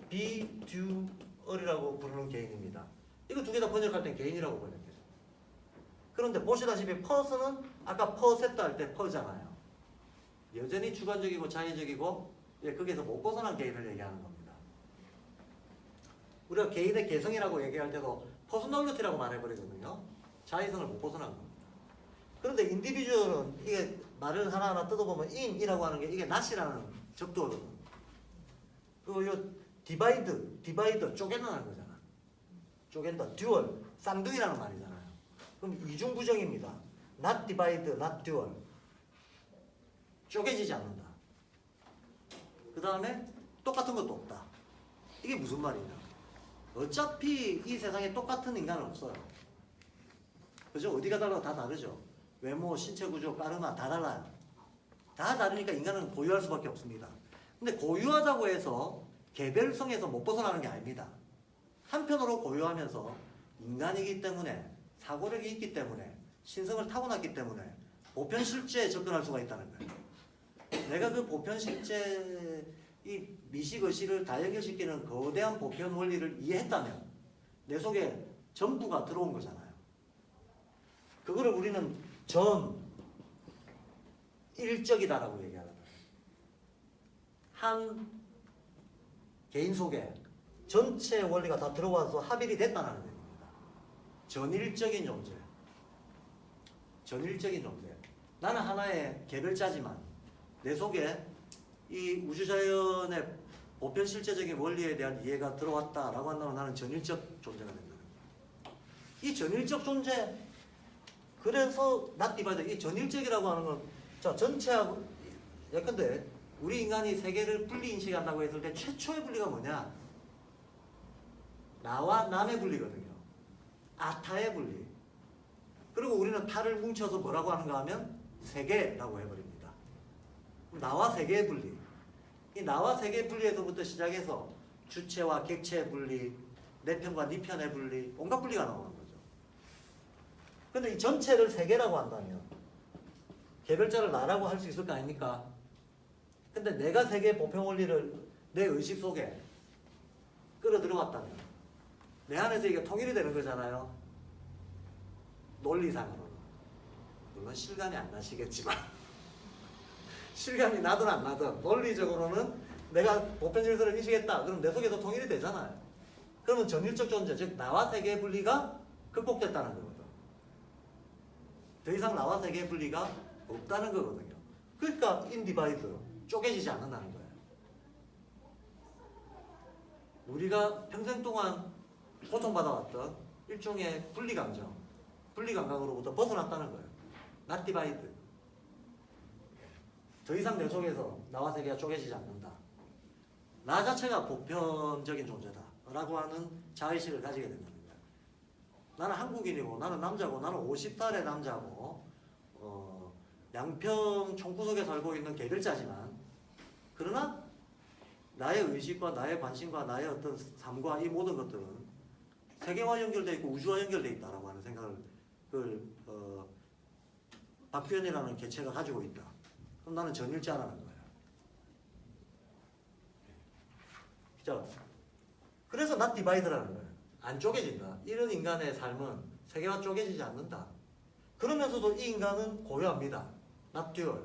인디비듀얼이라고 부르는 개인입니다. 이거 두 개 다 번역할 때 개인이라고 번역해요. 그런데 보시다시피 퍼슨은 아까 퍼세트 할 때 퍼잖아요. 여전히 주관적이고 자의적이고 거기에서 못 벗어난 개인을 얘기하는 겁니다. 우리가 개인의 개성이라고 얘기할 때도 퍼스널리티라고 말해버리거든요. 자의성을 못 벗어난 겁니다. 그런데 인디비주얼은 이게 말을 하나하나 뜯어보면 인이라고 하는 게 이게 낫이라는 접두어거든. 그리고 요 디바이더 쪼개나는 거잖아. 쪼갠다. 듀얼 쌍둥이라는 말이잖아요. 그럼 이중부정입니다. not divide, not dual. 쪼개지지 않는다. 그 다음에 똑같은 것도 없다. 이게 무슨 말이냐? 어차피 이 세상에 똑같은 인간은 없어요. 그죠? 어디가 달라도 다 다르죠. 외모, 신체 구조, 까르마 다 달라요. 다 다르니까 인간은 고유할 수밖에 없습니다. 근데 고유하다고 해서 개별성에서 못 벗어나는 게 아닙니다. 한편으로 고유하면서 인간이기 때문에 사고력이 있기 때문에 신성을 타고났기 때문에 보편실제에 접근할 수가 있다는 거예요. 내가 그 보편실제 이 미식의식을 다 연결시키는 거대한 보편 원리를 이해했다면 내 속에 전부가 들어온 거잖아요. 그거를 우리는 전일적이다라고 얘기하거든요. 한 개인 속에 전체 원리가 다 들어와서 합일이 됐다는 얘기입니다. 전일적인 존재. 전일적인 존재. 나는 하나의 개별자지만 내 속에 이 우주자연의 보편실제적인 원리에 대한 이해가 들어왔다라고 한다면 나는 전일적 존재가 된다는 거예요. 이 전일적 존재, 그래서 not divided, 이 전일적이라고 하는 건 자 전체하고 예컨대 우리 인간이 세계를 분리 인식한다고 했을 때 최초의 분리가 뭐냐? 나와 남의 분리거든요. 아타의 분리. 그리고 우리는 타를 뭉쳐서 뭐라고 하는가 하면 세계라고 해버립니다. 나와 세계의 분리. 이 나와 세계의 분리에서부터 시작해서 주체와 객체의 분리, 내 편과 네 편의 분리, 온갖 분리가 나오는 거죠. 근데 이 전체를 세계라고 한다면 개별자를 나라고 할 수 있을 거 아닙니까? 근데 내가 세계의 보편 원리를 내 의식 속에 끌어들여왔다면 내 안에서 이게 통일이 되는 거잖아요. 논리상으로는. 물론 실감이 안 나시겠지만 실감이 나든 안 나든 논리적으로는 내가 보편 질서를 인식했다. 그럼 내 속에서 통일이 되잖아요. 그러면 전일적 존재, 즉 나와 세계의 분리가 극복됐다는 거거든. 더 이상 나와 세계의 분리가 없다는 거거든요. 그러니까 인디바이드, 쪼개지지 않는다는 거예요. 우리가 평생 동안 고통받아왔던 일종의 분리감정, 분리감각으로부터 벗어났다는 거예요. not divide. 더 이상 내 속에서 나와 세계가 쪼개지지 않는다. 나 자체가 보편적인 존재다 라고 하는 자의식을 가지게 된다는 거예요. 나는 한국인이고 나는 남자고 나는 50살의 남자고 양평 총구석에 살고 있는 개별자지만 그러나 나의 의식과 나의 관심과 나의 어떤 삶과 이 모든 것들은 세계와 연결되어 있고 우주와 연결되어 있다라고 하는 생각을 박규현이라는 개체가 가지고 있다. 그럼 나는 전일자라는 거예요. 자, 그래서 not divide라는 거예요. 안 쪼개진다. 이런 인간의 삶은 세계와 쪼개지지 않는다. 그러면서도 이 인간은 고유합니다. not dual.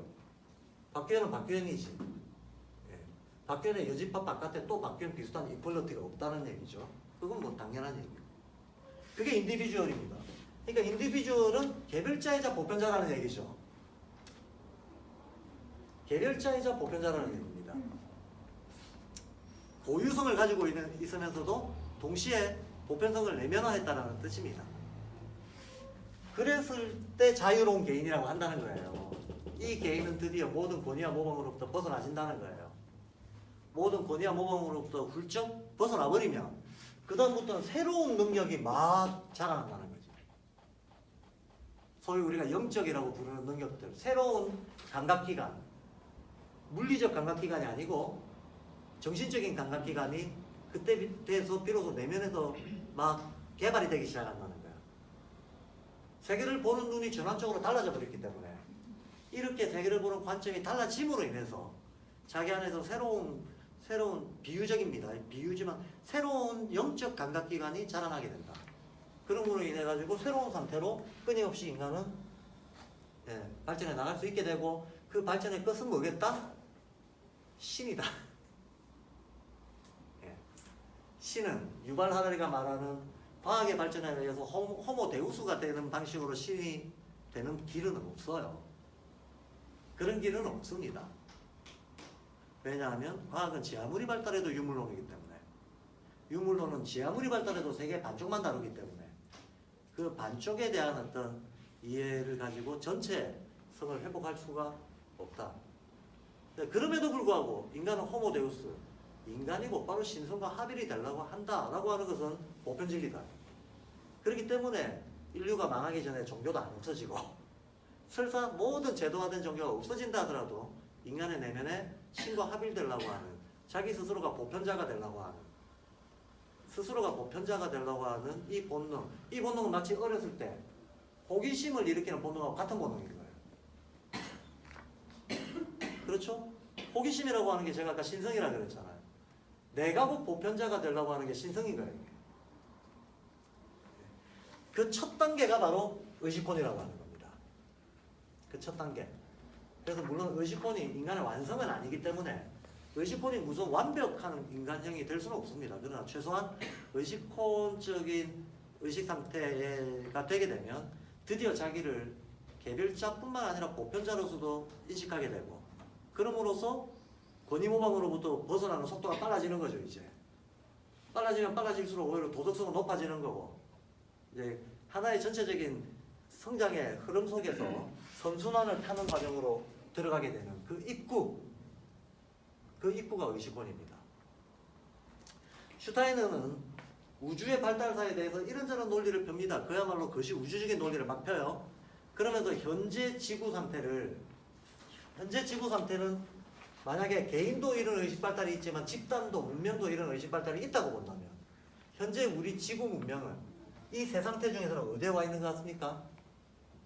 박규현은 박규현이지. 예. 박규현의 여집합 바깥에 또 박규현 비슷한 이퀄리티가 없다는 얘기죠. 그건 뭐 당연한 얘기예요. 그게 인디비주얼입니다. 그러니까 인디비주얼은 개별자이자 보편자라는 얘기죠. 개별자이자 보편자라는 얘기입니다. 고유성을 가지고 있으면서도 동시에 보편성을 내면화했다는 뜻입니다. 그랬을 때 자유로운 개인이라고 한다는 거예요. 이 개인은 드디어 모든 권위와 모범으로부터 벗어나진다는 거예요. 모든 권위와 모범으로부터 훌쩍 벗어나버리면 그 다음부터는 새로운 능력이 막 자라난다는 거죠. 소위 우리가 영적이라고 부르는 능력들, 새로운 감각기관, 물리적 감각기관이 아니고 정신적인 감각기관이 그때부터 비로소 내면에서 막 개발이 되기 시작한다는 거야. 세계를 보는 눈이 전환적으로 달라져 버렸기 때문에 이렇게 세계를 보는 관점이 달라짐으로 인해서 자기 안에서 새로운 비유적입니다. 비유지만 새로운 영적 감각기관이 자라나게 된다. 그런 걸로 인해 가지고 새로운 상태로 끊임없이 인간은 발전해 나갈 수 있게 되고 그 발전의 끝은 뭐겠다? 신이다. 신은 유발 하라리가 말하는 과학의 발전에 의해서 호모 데우스가 되는 방식으로 신이 되는 길은 없어요. 그런 길은 없습니다. 왜냐하면 과학은 지 아무리 발달해도 유물론이기 때문에 유물론은 지 아무리 발달해도 세계 반쪽만 다루기 때문에 그 반쪽에 대한 어떤 이해를 가지고 전체 성을 회복할 수가 없다. 그럼에도 불구하고 인간은 호모 데우스, 인간이 곧바로 신성과 합일이 되려고 한다라고 하는 것은 보편진리다. 그렇기 때문에 인류가 망하기 전에 종교도 안 없어지고 설사 모든 제도화된 종교가 없어진다 하더라도 인간의 내면에 신과 합일되려고 하는 자기 스스로가 보편자가 되려고 하는 이 본능은 마치 어렸을 때 호기심을 일으키는 본능하고 같은 본능인 거예요. 그렇죠? 호기심이라고 하는 게 제가 아까 신성이라고 그랬잖아요. 내가 곧 보편자가 되려고 하는 게 신성인 거예요. 그 첫 단계가 바로 의식혼이라고 하는 겁니다. 그 첫 단계. 그래서 물론 의식혼이 인간의 완성은 아니기 때문에 의식혼이 무슨 완벽한 인간형이 될 수는 없습니다. 그러나 최소한 의식혼적인 의식 상태가 되게 되면 드디어 자기를 개별자뿐만 아니라 보편자로서도 인식하게 되고 그럼으로써 권위모방으로부터 벗어나는 속도가 빨라지는 거죠. 이제 빨라지면 빨라질수록 오히려 도덕성은 높아지는 거고 이제 하나의 전체적인 성장의 흐름 속에서 선순환을 타는 과정으로 들어가게 되는 그 입구가 의식혼입니다. 슈타이너는 우주의 발달사에 대해서 이런저런 논리를 펴니다. 그야말로 그것이 우주적인 논리를 막 펴요. 그러면서 현재 지구 상태는 만약에 개인도 이런 의식 발달이 있지만 집단도 문명도 이런 의식 발달이 있다고 본다면 현재 우리 지구 문명은 이 세 상태 중에서는 어디에 와 있는 것 같습니까?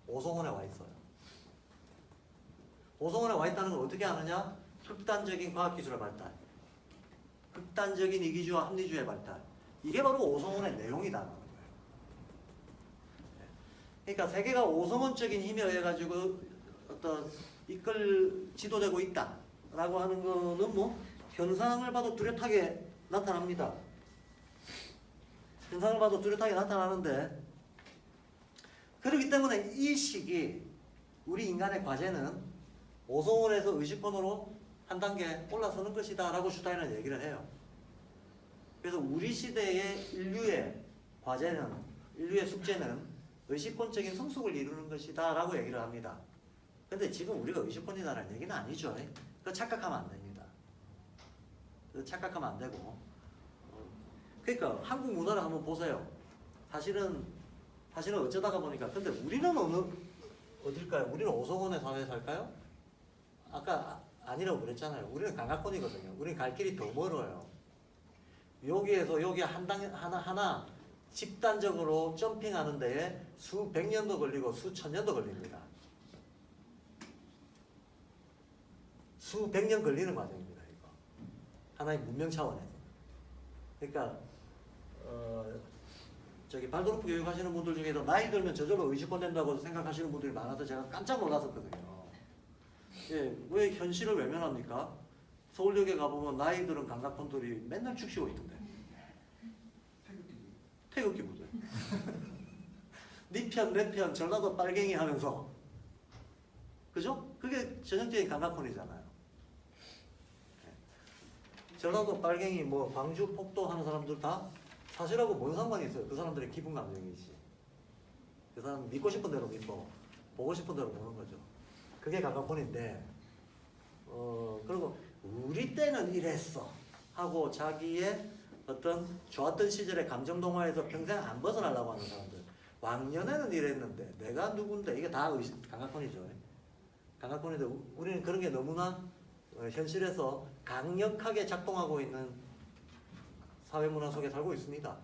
오송원에 와 있어요. 오송원에 와 있다는 걸 어떻게 아느냐? 극단적인 과학기술의 발달, 극단적인 이기주의와 합리주의의 발달, 이게 바로 오송원의 내용이다라는 거예요. 그러니까 세계가 오송원적인 힘에 의해 가지고 어떤 지도되고 있다라고 하는 거는 뭐 현상을 봐도 뚜렷하게 나타납니다. 현상을 봐도 뚜렷하게 나타나는데 그렇기 때문에 이 시기 우리 인간의 과제는 오송원에서 의식혼으로 한 단계 올라서는 것이다 라고 슈타인은 얘기를 해요. 그래서 우리 시대의 인류의 숙제는 의식혼적인 성숙을 이루는 것이다 라고 얘기를 합니다. 근데 지금 우리가 의식혼이다라는 얘기는 아니죠. 그거 착각하면 안 됩니다. 착각하면 안 되고 그러니까 한국 문화를 한번 보세요. 사실은 어쩌다가 보니까 근데 우리는 어딜까요? 우리는 오송원의 사회에 살까요? 아까 아니라고 그랬잖아요. 우리는 강화권이거든요. 우리는 갈 길이 더 멀어요. 여기에서 여기 하나 집단적으로 점핑하는 데에 수백 년도 걸리고 수천 년도 걸립니다. 수백 년 걸리는 과정입니다. 이거 하나의 문명 차원에서. 그러니까 발도르프 교육하시는 분들 중에도 나이 들면 저절로 의식혼 된다고 생각하시는 분들이 많아서 제가 깜짝 놀랐었거든요. 예, 왜 현실을 외면합니까? 서울역에 가보면 나이 들은 강남콘들이 맨날 축시고 있던데. 태극기 부대. 네 편, 내 편, 전라도 빨갱이 하면서. 그죠? 그게 전형적인 강남콘이잖아요. 전라도 빨갱이, 광주 폭도 하는 사람들 다 사실하고 뭔 상관이 있어요? 그 사람들의 기분 감정이지. 그 사람 믿고 싶은 대로 믿고, 보고 싶은 대로 보는 거죠. 그게 강남콘인데, 그리고 우리 때는 이랬어 하고 자기의 어떤 좋았던 시절의 감정 동화에서 평생 안 벗어나려고 하는 사람들. 왕년에는 이랬는데 내가 누군데 이게 다 강화권이죠. 강화권인데 우리는 그런 게 너무나 현실에서 강력하게 작동하고 있는 사회 문화 속에 살고 있습니다.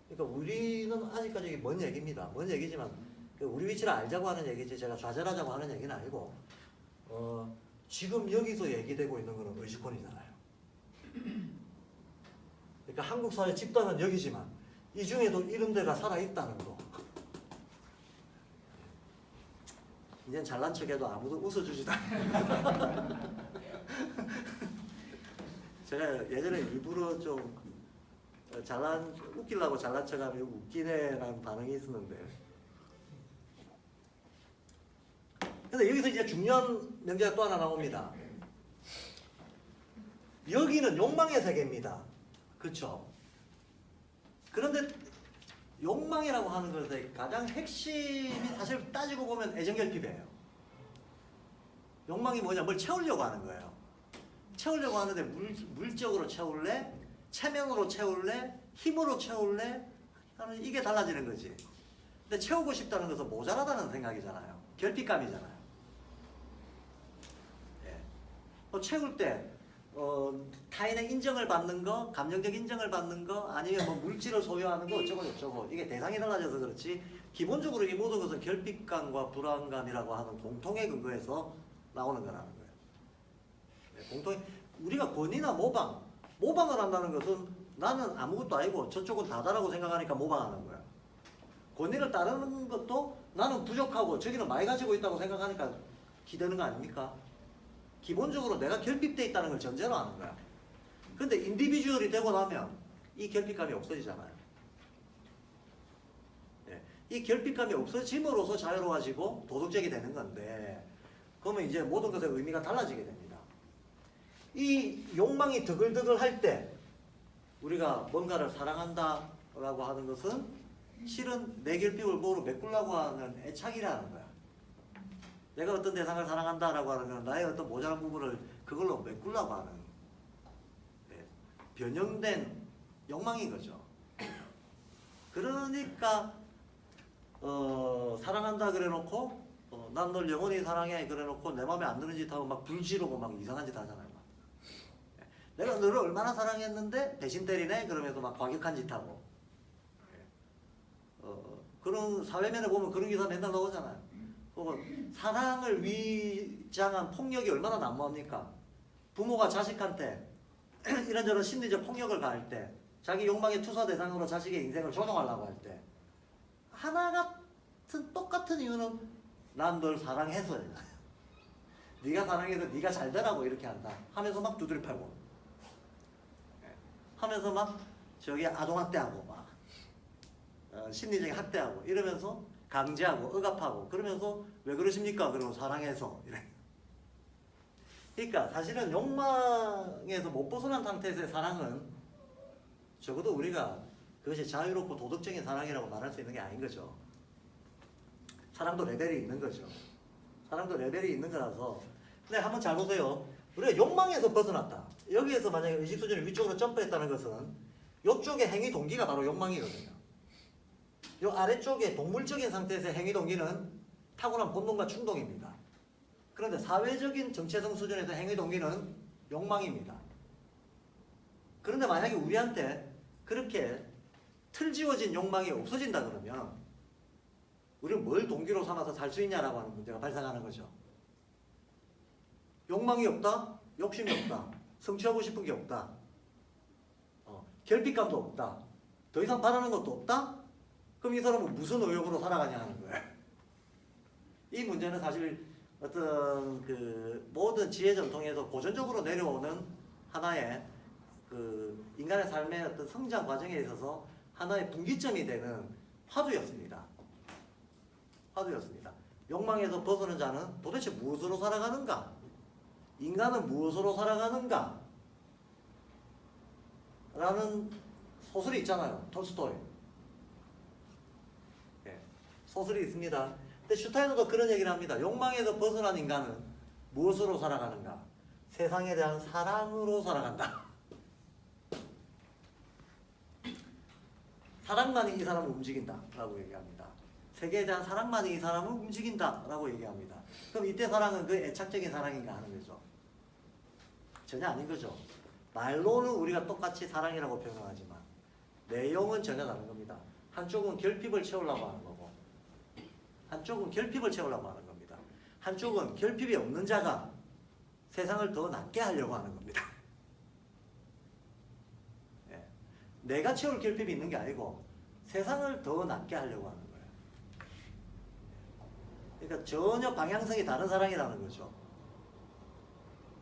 그러니까 우리는 아직까지 먼 얘기입니다. 먼 얘기지만 우리 위치를 알자고 하는 얘기지 제가 좌절하자고 하는 얘기는 아니고 지금 여기서 얘기되고 있는 것은 의식권이잖아요. 그러니까 한국 사회 집단은 여기지만 이 중에도 이런 데가 살아있다는 거. 이젠 잘난 척해도 아무도 웃어주지도 않아요. 제가 예전에 일부러 좀 웃기려고 잘난 척하면 웃기네라는 반응이 있었는데, 근데 여기서 이제 중요한 명제가 또 하나 나옵니다. 여기는 욕망의 세계입니다. 그렇죠? 그런데 욕망이라고 하는 것의 가장 핵심이 사실 따지고 보면 애정결핍이에요. 욕망이 뭐냐? 뭘 채우려고 하는 거예요. 채우려고 하는데 물적으로 채울래? 체면으로 채울래? 힘으로 채울래? 하는 이게 달라지는 거지. 근데 채우고 싶다는 것은 모자라다는 생각이잖아요. 결핍감이잖아요. 예. 채울 때 타인의 인정을 받는 거, 감정적 인정을 받는 거, 아니면 뭐 물질을 소유하는 거 어쩌고 저쩌고, 이게 대상이 달라져서 그렇지 기본적으로 이 모든 것은 결핍감과 불안감이라고 하는 공통의 근거에서 나오는 거라는 거예요. 네, 공통. 우리가 권위나 모방을 한다는 것은 나는 아무것도 아니고 저쪽은 다다라고 생각하니까 모방하는 거야. 권위를 따르는 것도 나는 부족하고 저기는 많이 가지고 있다고 생각하니까 기대는 거 아닙니까? 기본적으로 내가 결핍되어 있다는 걸 전제로 하는 거야. 근데 인디비주얼이 되고 나면 이 결핍감이 없어지잖아요. 네. 이 결핍감이 없어짐으로써 자유로워지고 도덕적이 되는 건데, 그러면 이제 모든 것의 의미가 달라지게 됩니다. 이 욕망이 드글드글 할 때 우리가 뭔가를 사랑한다 라고 하는 것은 실은 내 결핍을 뭐로 메꾸려고 하는 애착이라는 거야. 내가 어떤 대상을 사랑한다라고 하는 건 나의 어떤 모자란 부분을 그걸로 메꾸려고 하는 변형된 욕망인 거죠. 그러니까 사랑한다 그래놓고 난 널 영원히 사랑해 그래놓고 내 마음에 안 드는 짓 하고 막 불지르고 막 이상한 짓 하잖아요. 막. 내가 너를 얼마나 사랑했는데 대신 때리네 그러면서 막 과격한 짓 하고. 그런 사회면에 보면 그런 기사 맨날 나오잖아요. 사랑을 위장한 폭력이 얼마나 난무합니까? 부모가 자식한테 이런저런 심리적 폭력을 가할 때, 자기 욕망의 투사 대상으로 자식의 인생을 조종하려고 할 때, 똑같은 이유는 난 널 사랑해서 네가 사랑해서 네가 잘 되라고 이렇게 한다 하면서 막 두드려 패고 하면서 막 저기 아동학대하고 막 심리적인 학대하고 이러면서 강제하고 억압하고 그러면서 왜 그러십니까? 그러면 사랑해서 이래. 그러니까 사실은 욕망에서 못 벗어난 상태에서의 사랑은 적어도 우리가 그것이 자유롭고 도덕적인 사랑이라고 말할 수 있는 게 아닌 거죠. 사랑도 레벨이 있는 거죠. 사랑도 레벨이 있는 거라서. 근데 한번 잘 보세요. 우리가 욕망에서 벗어났다. 여기에서 만약에 의식 수준이 위쪽으로 점프했다는 것은 이쪽의 행위 동기가 바로 욕망이거든요. 이 아래쪽에 동물적인 상태에서의 행위 동기는 타고난 본능과 충동입니다. 그런데 사회적인 정체성 수준에서 행위 동기는 욕망입니다. 그런데 만약에 우리한테 그렇게 틀지워진 욕망이 없어진다 그러면 우리는 뭘 동기로 삼아서 살 수 있냐라고 하는 문제가 발생하는 거죠. 욕망이 없다? 욕심이 없다. 성취하고 싶은 게 없다. 결핍감도 없다. 더 이상 바라는 것도 없다? 그럼 이 사람은 무슨 의욕으로 살아가냐 하는 거예요. 이 문제는 사실 어떤 그 모든 지혜 전통에서 고전적으로 내려오는 하나의 그 인간의 삶의 어떤 성장 과정에 있어서 하나의 분기점이 되는 화두였습니다. 화두였습니다. 욕망에서 벗어난 자는 도대체 무엇으로 살아가는가? 인간은 무엇으로 살아가는가? 라는 소설이 있잖아요. 톨스토이. 네, 소설이 있습니다. 근데 슈타이너도 그런 얘기를 합니다. 욕망에서 벗어난 인간은 무엇으로 살아가는가? 세상에 대한 사랑으로 살아간다. 사랑만이 이 사람을 움직인다 라고 얘기합니다. 세계에 대한 사랑만이 이 사람을 움직인다 라고 얘기합니다. 그럼 이때 사랑은 그 애착적인 사랑인가 하는 거죠. 전혀 아닌 거죠. 말로는 우리가 똑같이 사랑이라고 표현하지만 내용은 전혀 다른 겁니다. 한쪽은 결핍을 채우려고 하는 거고 한쪽은 결핍을 채우려고 하는 겁니다. 한쪽은 결핍이 없는 자가 세상을 더 낫게 하려고 하는 겁니다. 예. 내가 채울 결핍이 있는 게 아니고 세상을 더 낫게 하려고 하는 거예요. 그러니까 전혀 방향성이 다른 사랑이라는 거죠.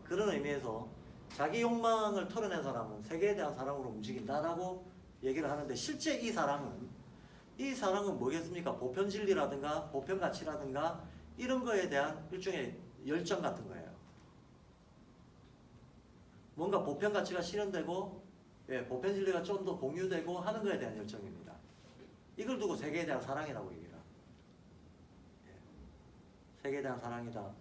그런 의미에서 자기 욕망을 털어낸 사람은 세계에 대한 사랑으로 움직인다라고 얘기를 하는데 실제 이 사랑은 뭐겠습니까? 보편진리라든가 보편가치라든가 이런 거에 대한 일종의 열정 같은 거예요. 뭔가 보편가치가 실현되고 보편진리가 좀 더 공유되고 하는 거에 대한 열정입니다. 이걸 두고 세계에 대한 사랑이라고 얘기를 합니다. 세계에 대한 사랑이다.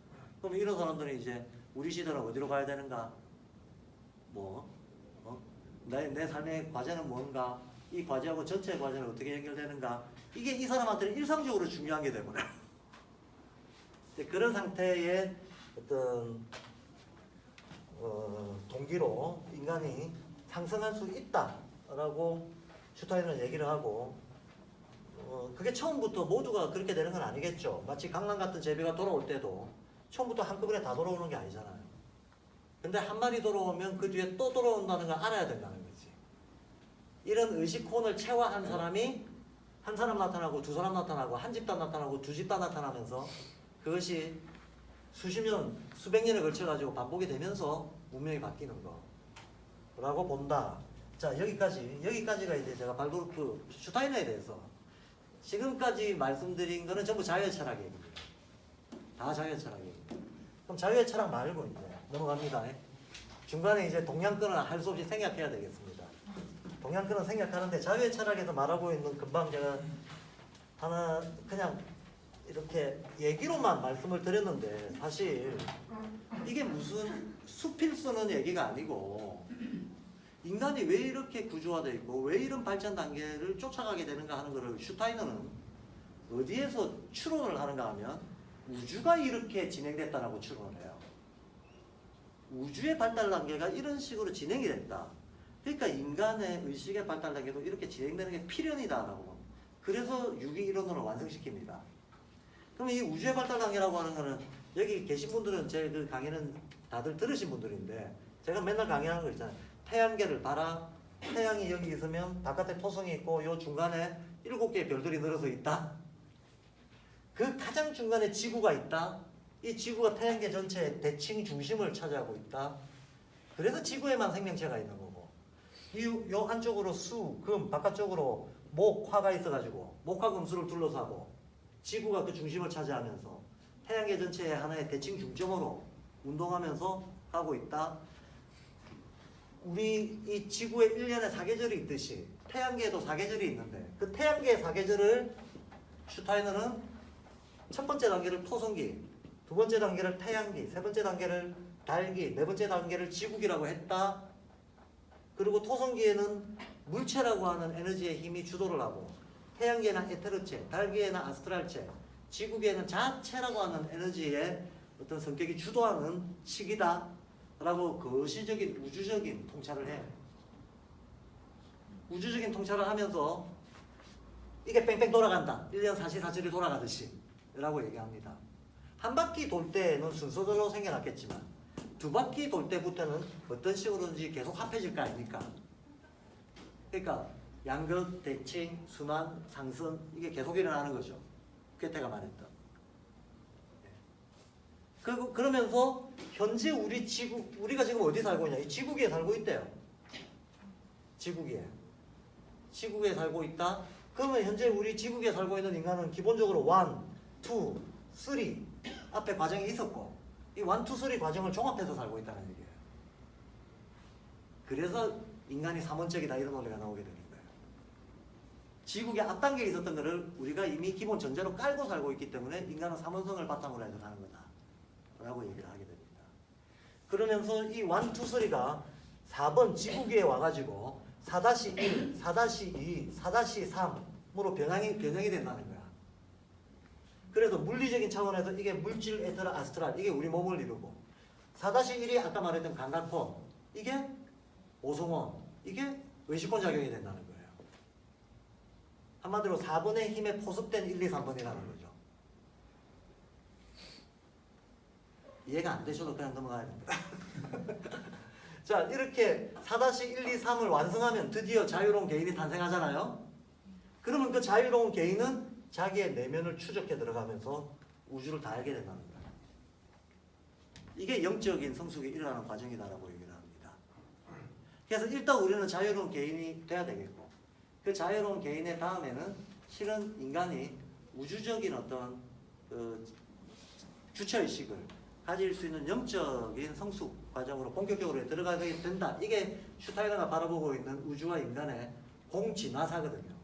그럼 이런 사람들은 이제 우리 시대는 어디로 가야 되는가? 내 삶의 과제는 뭔가? 이 과제하고 전체 과제는 어떻게 연결되는가? 이게 이 사람한테는 일상적으로 중요한 게 되거든요. 그런 상태의 어떤 동기로 인간이 상승할 수 있다라고 슈타인은 얘기를 하고 그게 처음부터 모두가 그렇게 되는 건 아니겠죠. 마치 강남 같은 제비가 돌아올 때도 처음부터 한꺼번에 다 돌아오는 게 아니잖아요. 근데 한 마리 돌아오면 그 뒤에 또 돌아온다는 걸 알아야 된다는 거지. 이런 의식혼을 체화한 사람이 한 사람 나타나고 두 사람 나타나고 한 집단 나타나고 두 집단 나타나면서 그것이 수십 년, 수백 년에 걸쳐가지고 반복이 되면서 문명이 바뀌는 거라고 본다. 자, 여기까지가 이제 제가 발도르프 슈타이너에 대해서 지금까지 말씀드린 거는 전부 자유의 철학 얘기입니다. 다 자유의 철학 얘기입니다. 그럼 자유의 철학 말고 이제 넘어갑니다. 중간에 이제 동양권은 할 수 없이 생략해야 되겠습니다. 동양권은 생략하는데 자유의 철학에서 말하고 있는 금방 제가 하나 그냥 이렇게 얘기로만 말씀을 드렸는데 사실 이게 무슨 수필 쓰는 얘기가 아니고 인간이 왜 이렇게 구조화되어 있고 왜 이런 발전 단계를 쫓아가게 되는가 하는 것을 슈타이너는 어디에서 추론을 하는가 하면 우주가 이렇게 진행됐다라고 추론을 해요. 우주의 발달 단계가 이런 식으로 진행이 됐다. 그러니까 인간의 의식의 발달 단계도 이렇게 진행되는 게 필연이다라고. 그래서 유기이론론을 완성시킵니다. 그럼 이 우주의 발달 단계라고 하는 거는 여기 계신 분들은 제 그 강의는 다들 들으신 분들인데 제가 맨날 강의하는 거 있잖아요. 태양계를 봐라. 태양이 여기 있으면 바깥에 토성이 있고 요 중간에 7개의 별들이 늘어서 있다. 그 가장 중간에 지구가 있다. 이 지구가 태양계 전체의 대칭 중심을 차지하고 있다. 그래서 지구에만 생명체가 있는 거고 요 안쪽으로 수, 금, 바깥쪽으로 목, 화가 있어가지고 목화 금수를 둘러싸고 지구가 그 중심을 차지하면서 태양계 전체의 하나의 대칭 중점으로 운동하면서 하고 있다. 우리 이 지구에 1년에 사계절이 있듯이 태양계에도 사계절이 있는데 그 태양계의 사계절을 슈타이너는 첫 번째 단계를 토성기, 두 번째 단계를 태양기, 세 번째 단계를 달기, 네 번째 단계를 지구기라고 했다. 그리고 토성기에는 물체라고 하는 에너지의 힘이 주도를 하고 태양계에는 에테르체, 달기에는 아스트랄체, 지구계에는 자체라고 하는 에너지의 어떤 성격이 주도하는 시기다 라고 거시적인 우주적인 통찰을 해. 우주적인 통찰을 하면서 이게 뺑뺑 돌아간다. 1년 44절이 돌아가듯이 라고 얘기합니다. 한 바퀴 돌 때는 순서대로 생겨났겠지만 두 바퀴 돌 때부터는 어떤 식으로든지 계속 합해질 거 아닙니까? 그러니까 양극, 대칭, 순환, 상승 이게 계속 일어나는 거죠. 괴테가 말했던. 그러면서 현재 우리가 지금 어디 살고 있냐? 이 지구기에 살고 있대요. 지구기에 살고 있다. 그러면 현재 우리 지구기에 살고 있는 인간은 기본적으로 1, 2, 3 앞에 과정이 있었고 이 1, 2, 3 과정을 종합해서 살고 있다는 얘기예요. 그래서 인간이 3원적이다 이런 논리가 나오게 되는 거예요. 지구의 앞단계에 있었던 것을 우리가 이미 기본 전제로 깔고 살고 있기 때문에 인간은 3원성을 바탕으로 해서 사는 거다 라고 얘기를 하게 됩니다. 그러면서 이 1, 2, 3가 4번 지구기에 와가지고 4-1, 4-2, 4-3으로 변형이 된다는 거야. 그래서 물리적인 차원에서 이게 물질, 에테르, 아스트랄 이게 우리 몸을 이루고 4-1이 아까 말했던 감각폰 이게 오성원 이게 의식권 작용이 된다는 거예요. 한마디로 4번의 힘에 포섭된 1, 2, 3번이라는 거죠. 이해가 안 되셔도 그냥 넘어가야 됩니다. 자, 이렇게 4-1, 2, 3을 완성하면 드디어 자유로운 개인이 탄생하잖아요. 그러면 그 자유로운 개인은 자기의 내면을 추적해 들어가면서 우주를 다 알게 된다는 거예요. 이게 영적인 성숙이 일어나는 과정이다라고 얘기를 합니다. 그래서 일단 우리는 자유로운 개인이 돼야 되겠고, 그 자유로운 개인의 다음에는 실은 인간이 우주적인 어떤 그 주체의식을 가질 수 있는 영적인 성숙 과정으로 본격적으로 들어가게 된다. 이게 슈타이너가 바라보고 있는 우주와 인간의 공진화사거든요.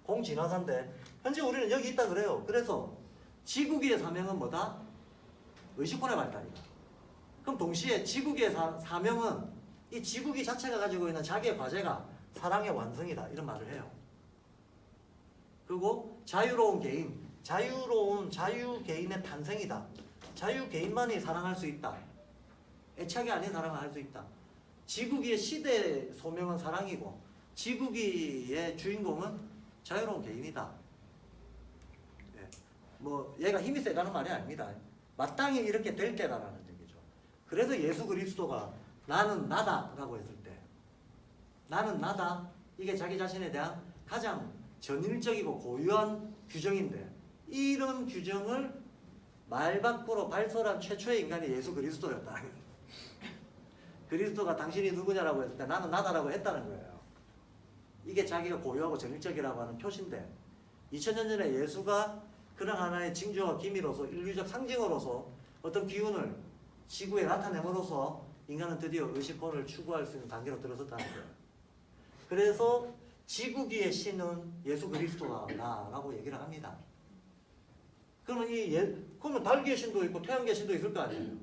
공진화사인데 현재 우리는 여기 있다 그래요. 그래서 지구기의 사명은 뭐다? 의식혼의 발달이다. 그럼 동시에 지구기의 사명은 이 지구기 자체가 가지고 있는 자기의 과제가 사랑의 완성이다. 이런 말을 해요. 그리고 자유로운 개인, 자유로운 자유 개인의 탄생이다. 자유 개인만이 사랑할 수 있다. 애착이 아닌 사랑을 할 수 있다. 지구기의 시대 소명은 사랑이고 지구기의 주인공은 자유로운 개인이다. 예. 뭐 얘가 힘이 세다는 말이 아닙니다. 마땅히 이렇게 될 때다라는 얘기죠. 그래서 예수 그리스도가 나는 나다라고 했을 때 나는 나다 이게 자기 자신에 대한 가장 전일적이고 고유한 규정인데 이런 규정을 말 밖으로 발설한 최초의 인간이 예수 그리스도였다. 그리스도가 당신이 누구냐라고 했을 때 나는 나다라고 했다는 거예요. 이게 자기가 고유하고 전일적이라고 하는 표시인데 2000년 전에 예수가 그런 하나의 징조와 기미로서 인류적 상징으로서 어떤 기운을 지구에 나타냄으로써 인간은 드디어 의식혼을 추구할 수 있는 단계로 들어섰다는 거예요. 그래서 지구기의 신은 예수 그리스도다라고 얘기를 합니다. 그러면 그러면 달기의 신도 있고 태양계의 신도 있을 거 아니에요.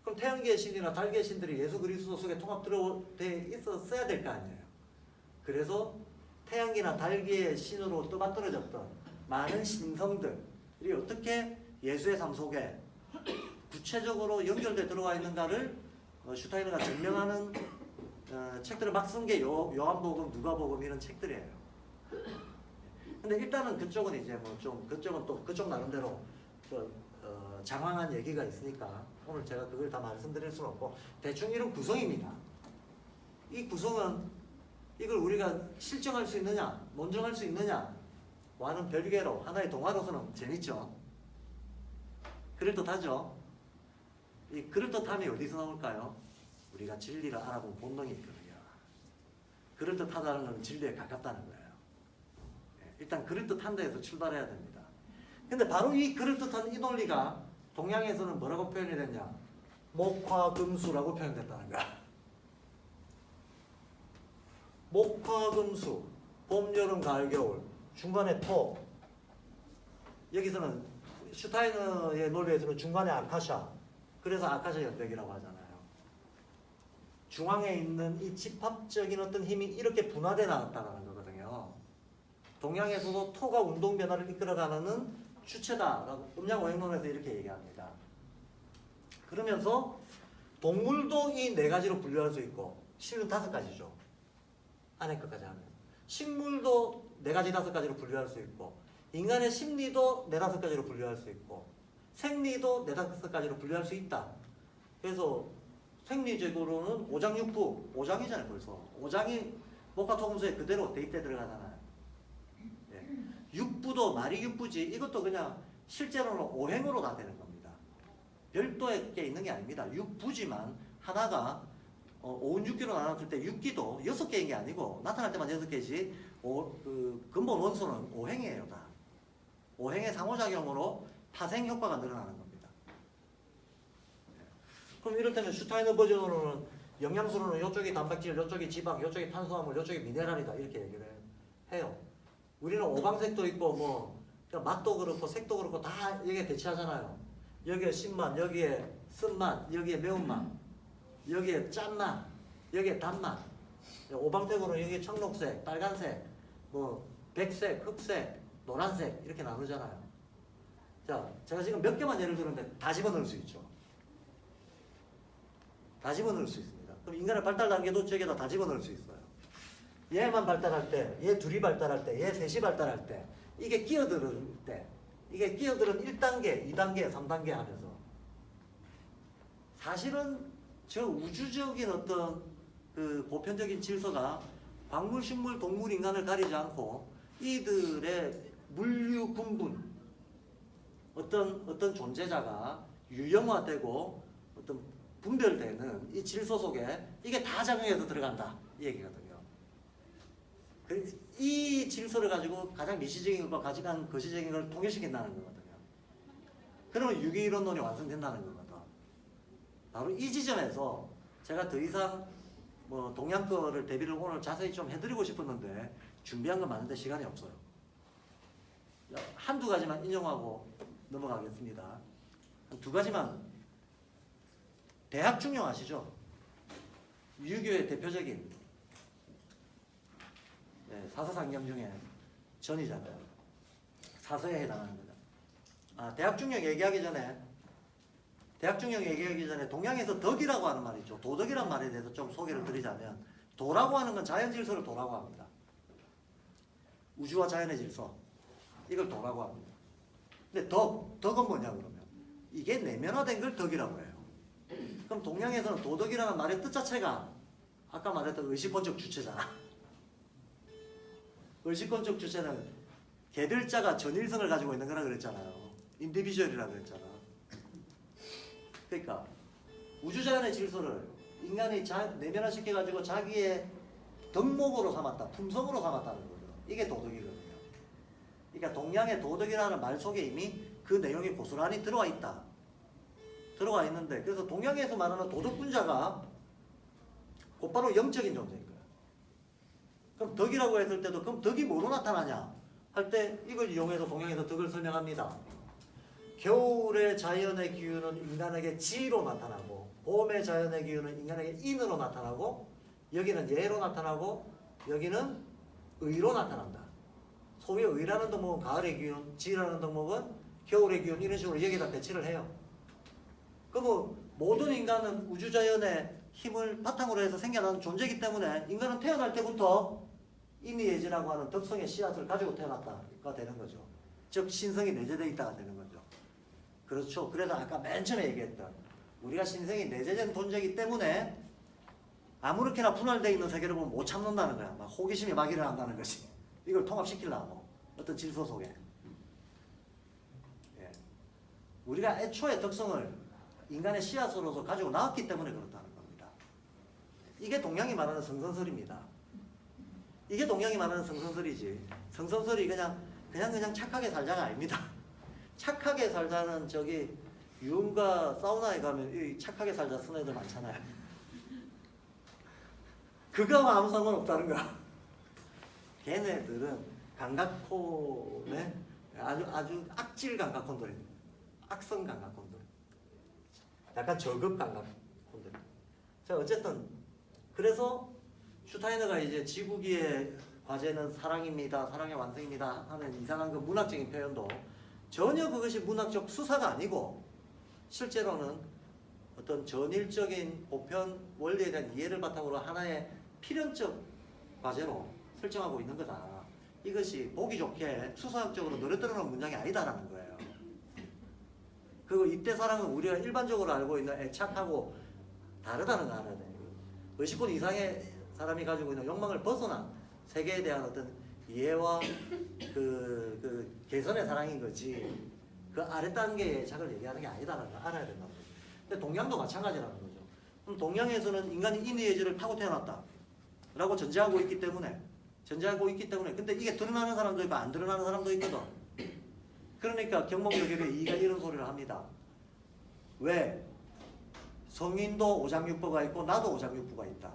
그럼 태양계의 신이나 달계의 신들이 예수 그리스도 속에 통합돼 있었어야 될 거 아니에요. 그래서 태양계나 달계의 신으로 떠받들어졌던 많은 신성들이 어떻게 예수의 삶 속에 구체적으로 연결돼 들어와 있는가를 슈타이너가 증명하는 책들을 막 쓴 게 요한복음, 누가복음 이런 책들이에요. 근데 일단은 그쪽은 이제 뭐 좀 그쪽은 또 그쪽 나름대로 장황한 얘기가 있으니까 오늘 제가 그걸 다 말씀드릴 수는 없고 대충 이런 구성입니다. 이 구성은 이걸 우리가 실정할 수 있느냐, 논증할 수 있느냐 와는 별개로 하나의 동화로서는 재밌죠. 그럴듯하죠. 이 그럴듯함이 어디서 나올까요? 우리가 진리를 알아본 본능이 있거든요. 그럴듯하다는 건 진리에 가깝다는 거예요. 일단 그럴듯한 데에서 출발해야 됩니다. 근데 바로 이 그럴듯한 이 논리가 동양에서는 뭐라고 표현이 됐냐? 목화금수라고 표현됐다는 거야. 목화금수, 봄, 여름, 가을, 겨울, 중간에 토. 여기서는 슈타이너의 논리에서는 중간에 아카샤. 그래서 아카샤 연백이라고 하잖아요. 중앙에 있는 이 집합적인 어떤 힘이 이렇게 분화돼 나왔다는 거거든요. 동양에서도 토가 운동 변화를 이끌어가는 주체다라고 음양오행론에서 이렇게 얘기합니다. 그러면서 동물도 이 네 가지로 분류할 수 있고 실은 5가지죠. 안에 것까지 하면. 식물도 4가지, 5가지로 분류할 수 있고 인간의 심리도 4, 5가지로 분류할 수 있고 생리도 4, 5가지로 분류할 수 있다. 그래서 생리적으로는 오장육부, 5장이잖아요 벌써. 5장이 목화토금수에 그대로 대입돼 들어가잖아요. 예. 육부도 말이 육부지 이것도 그냥 실제로는 오행으로 다 되는 겁니다. 별도의 게 있는 게 아닙니다. 육부지만 하나가 오운육기로 나눴을 때 육기도 6개인 게 아니고 나타날 때만 6개지 그 근본 원소는 오행이에요. 다. 오행의 상호작용으로 파생 효과가 늘어나는 겁니다. 그럼 이를테면 슈타이너 버전으로는 영양소로는 이쪽이 단백질, 이쪽이 지방, 이쪽이 탄수화물, 이쪽이 미네랄이다 이렇게 얘기를 해요. 우리는 오방색도 있고 뭐 맛도 그렇고 색도 그렇고 다 여기에 대치하잖아요. 여기에 신맛, 여기에 쓴맛, 여기에 매운맛, 여기에 짠맛, 여기에 단맛. 오방색으로는 여기에 청록색, 빨간색, 뭐 백색, 흑색, 노란색 이렇게 나누잖아요. 자, 제가 지금 몇 개만 예를 들었는데 다 집어넣을 수 있죠. 다 집어넣을 수 있습니다. 그럼 인간의 발달 단계도 저기에다 다 집어넣을 수 있어요. 얘만 발달할 때, 얘 둘이 발달할 때, 얘 셋이 발달할 때, 이게 끼어드는 때, 이게 끼어드는 1단계, 2단계, 3단계 하면서 사실은 저 우주적인 어떤 그 보편적인 질서가 광물, 식물, 동물, 인간을 가리지 않고 이들의 물류 분분, 어떤 존재자가 유형화되고 어떤 분별되는 이 질서 속에 이게 다 작용해서 들어간다 이 얘기거든요. 이 질서를 가지고 가장 미시적인 것과 가장 거시적인 걸 통일시킨다는 거거든요. 그러면 유기이론론이 완성된다는 거거든. 바로 이 지점에서 제가 더 이상 뭐 동양 거를 대비를 오늘 자세히 좀 해드리고 싶었는데 준비한 건 많은데 시간이 없어요. 한두 가지만 인용하고 넘어가겠습니다. 한 두 가지만. 대학중용 아시죠? 유교의 대표적인 사서상경 중에 전이잖아요. 사서에 해당하는 거죠. 대학중용 얘기하기 전에 동양에서 덕이라고 하는 말이 있죠. 도덕이란 말에 대해서 좀 소개를 드리자면 도라고 하는 건 자연질서를 도라고 합니다. 우주와 자연의 질서 이걸 도라고 합니다. 근데 덕은 뭐냐 그러면 이게 내면화된 걸 덕이라고 해요. 그럼 동양에서는 도덕이라는 말의 뜻 자체가 아까 말했던 의식권적 주체잖아. 의식권적 주체는 개들자가 전일성을 가지고 있는 거라 그랬잖아요. 인디비주얼이라고 그랬잖아. 그러니까 우주자연의 질서를 인간이 내면화시켜가지고 자기의 덕목으로 삼았다, 품성으로 삼았다는 거죠. 이게 도덕이거든요. 그러니까 동양의 도덕이라는 말 속에 이미 그 내용이 고스란히 들어와 있는데 그래서 동양에서 말하는 도덕분자가 곧바로 영적인 존재인 거야. 그럼 덕이라고 했을 때도 그럼 덕이 뭐로 나타나냐 할 때 이걸 이용해서 동양에서 덕을 설명합니다. 겨울의 자연의 기운은 인간에게 지로 나타나고 봄의 자연의 기운은 인간에게 인으로 나타나고 여기는 예로 나타나고 여기는 의로 나타난다. 소위 의라는 덕목은 가을의 기운, 지라는 덕목은 겨울의 기운 이런 식으로 여기다 배치를 해요. 그럼 모든 인간은 우주자연의 힘을 바탕으로 해서 생겨난 존재이기 때문에 인간은 태어날 때부터 인의예지라고 하는 덕성의 씨앗을 가지고 태어났다가 되는 거죠. 즉 신성이 내재되어 있다가 되는 거죠. 그렇죠. 그래서 아까 맨 처음에 얘기했던 우리가 신성이 내재된 존재이기 때문에 아무렇게나 분할되어 있는 세계를 보면 못 참는다는 거야. 막 호기심이 막 일어난다는 것이. 이걸 통합시키려고 어떤 질서 속에. 예. 우리가 애초에 덕성을 인간의 씨앗으로서 가지고 나왔기 때문에 그렇다는 겁니다. 이게 동양이 말하는 성선설입니다. 이게 동양이 말하는 성선설이지. 성선설이 그냥 착하게 살자가 아닙니다. 착하게 살자는 저기 유흥가 사우나에 가면 착하게 살자 쓰는 애들 많잖아요. 그거와 아무 상관없다는 거야. 걔네들은 감각혼에 아주 악질 감각혼들입니다. 악성 감각혼들. 약간 저급 감각혼들. 자, 어쨌든 그래서 슈타이너가 이제 지구기의 과제는 사랑입니다. 사랑의 완성입니다. 하는 이상한 그 문학적인 표현도 전혀 그것이 문학적 수사가 아니고 실제로는 어떤 전일적인 보편 원리에 대한 이해를 바탕으로 하나의 필연적 과제로 설정하고 있는 거다. 이것이 보기 좋게 수사학적으로 노래뜨리는 문장이 아니다라는 거예요. 그리고 이때 사랑은 우리가 일반적으로 알고 있는 애착하고 다르다는 거 알아야 돼요. 의식권 이상의 사람이 가지고 있는 욕망을 벗어난 세계에 대한 어떤 이해와 그 개선의 사랑인 거지 그 아래 단계의 애착을 얘기하는 게 아니다라는 걸 알아야 된다는 거죠. 근데 동양도 마찬가지라는 거죠. 그럼 동양에서는 인간이 인의예지를 타고 태어났다 라고 전제하고 있기 때문에 근데 이게 드러나는 사람도 있고 안 드러나는 사람도 있거든. 그러니까 경목역일의 이가 이런 소리를 합니다. 왜? 성인도 오장육부가 있고 나도 오장육부가 있다.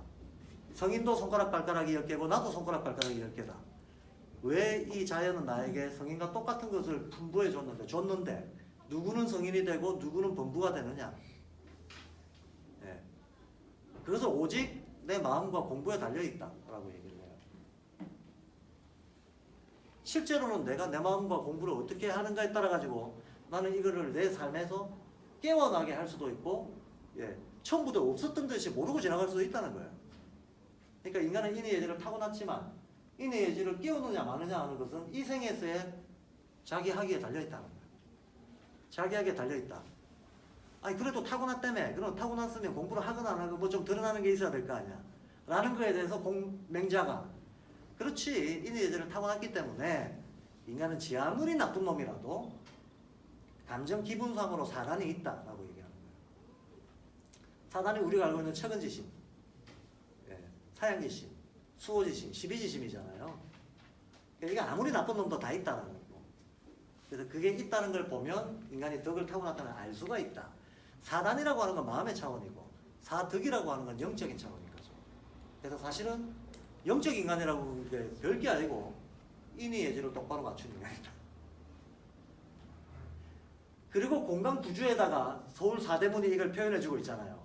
성인도 손가락 발가락이 10개고 나도 손가락 발가락이 10개다. 왜 이 자연은 나에게 성인과 똑같은 것을 분부해 줬는데 누구는 성인이 되고 누구는 범부가 되느냐. 예. 그것은 오직 내 마음과 공부에 달려있다 라고 얘기를 해요. 실제로는 내가 내 마음과 공부를 어떻게 하는가에 따라 가지고 나는 이거를 내 삶에서 깨어나게 할 수도 있고 처음부터 없었던 듯이 모르고 지나갈 수도 있다는 거예요. 그러니까 인간은 인의 예지를 타고났지만 인의 예지를 끼우느냐 마느냐 하는 것은 이 생에서의 자기 학위에 달려있다는 거예요. 자기 학위에 달려있다. 아니 그래도 타고났다며. 그럼 타고났으면 공부를 하거나 안 하고 뭐 좀 드러나는 게 있어야 될 거 아니야. 라는 거에 대해서 맹자가 그렇지 인의 예지를 타고났기 때문에 인간은 지 아무리 나쁜 놈이라도 감정 기분상으로 사단이 있다라고 얘기하는 거예요. 사단이 우리가 알고 있는 척은지심, 사양지심, 수호지심, 십이지심이잖아요. 그러니까 이게 아무리 나쁜 놈도 다 있다는 거고. 그래서 그게 있다는 걸 보면 인간이 덕을 타고났다는 걸 알 수가 있다. 사단이라고 하는 건 마음의 차원이고 사덕이라고 하는 건 영적인 차원인 거죠. 그래서 사실은 영적 인간이라고 하는 게 별게 아니고 인의 예지를 똑바로 맞춘 인간이다. 그리고 공간 구주에다가 서울 사대문이 이걸 표현해주고 있잖아요.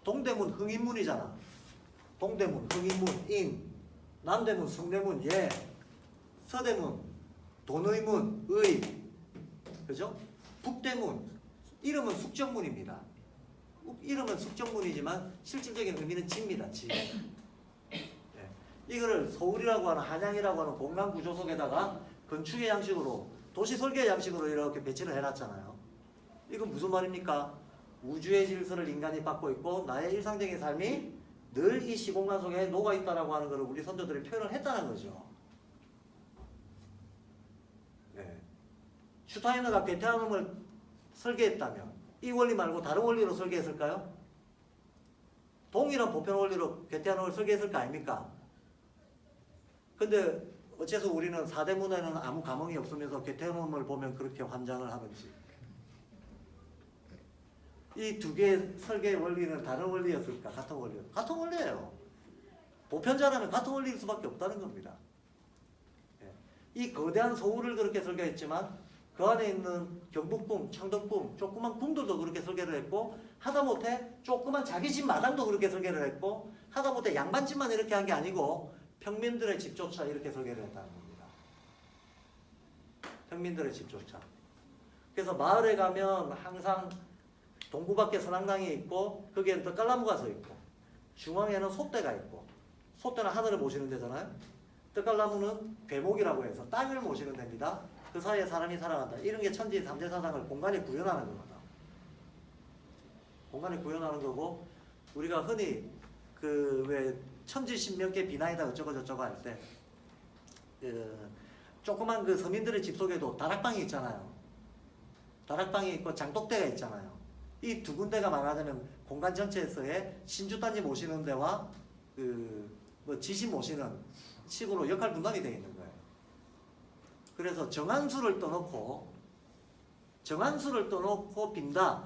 동대문 흥인문이잖아. 동대문 흥인문 인, 남대문 성대문 예, 서대문 돈의문 의, 그죠? 북대문 이름은 숙정문입니다. 이름은 숙정문이지만 실질적인 의미는 지입니다. 지. 이거를 서울이라고 하는 한양이라고 하는 공간 구조 속에다가 건축의 양식으로 도시 설계의 양식으로 이렇게 배치를 해놨잖아요. 이건 무슨 말입니까? 우주의 질서를 인간이 받고 있고 나의 일상적인 삶이 늘 이 시공간 속에 녹아있다라고 하는 것을 우리 선조들이 표현을 했다는 거죠. 네. 슈타이너가 베테랑을 설계했다면 이 원리 말고 다른 원리로 설계했을까요? 동일한 보편 원리로 베테랑을 설계했을 거 아닙니까? 근데 어째서 우리는 사대문에는 아무 감흥이 없으면서 괴테논을 보면 그렇게 환장을 하는지. 이 두 개의 설계 원리는 다른 원리였을까? 같은 원리였을까? 같은 원리예요. 보편자라면 같은 원리일 수밖에 없다는 겁니다. 이 거대한 서울을 그렇게 설계했지만 그 안에 있는 경북궁, 창덕궁, 조그만 궁들도 그렇게 설계를 했고 하다못해 조그만 자기 집 마당도 그렇게 설계를 했고 하다못해 양반집만 이렇게 한 게 아니고 평민들의 집조차 이렇게 설계를 했다는 겁니다. 평민들의 집조차. 그래서 마을에 가면 항상 동구밖에 선앙당이 있고 거기에는 떡갈나무가 서 있고 중앙에는 솥대가 있고 솥대는 하늘을 모시는 데잖아요. 떡갈나무는 괴목이라고 해서 땅을 모시는 데입니다. 그 사이에 사람이 살아간다. 이런 게 천지 삼재사상을 공간에 구현하는 겁니다. 공간에 구현하는 거고 우리가 흔히 그 왜 천지신명계 비나이다 어쩌고 저쩌고 할 때 조그만 그 서민들의 집 속에도 다락방이 있잖아요. 다락방이 있고 장독대가 있잖아요. 이 두 군데가 말하자면 공간 전체에서의 신주단지 모시는 데와 그 뭐 지시 모시는 식으로 역할 분담이 되어 있는 거예요. 그래서 정한수를 떠놓고 빈다.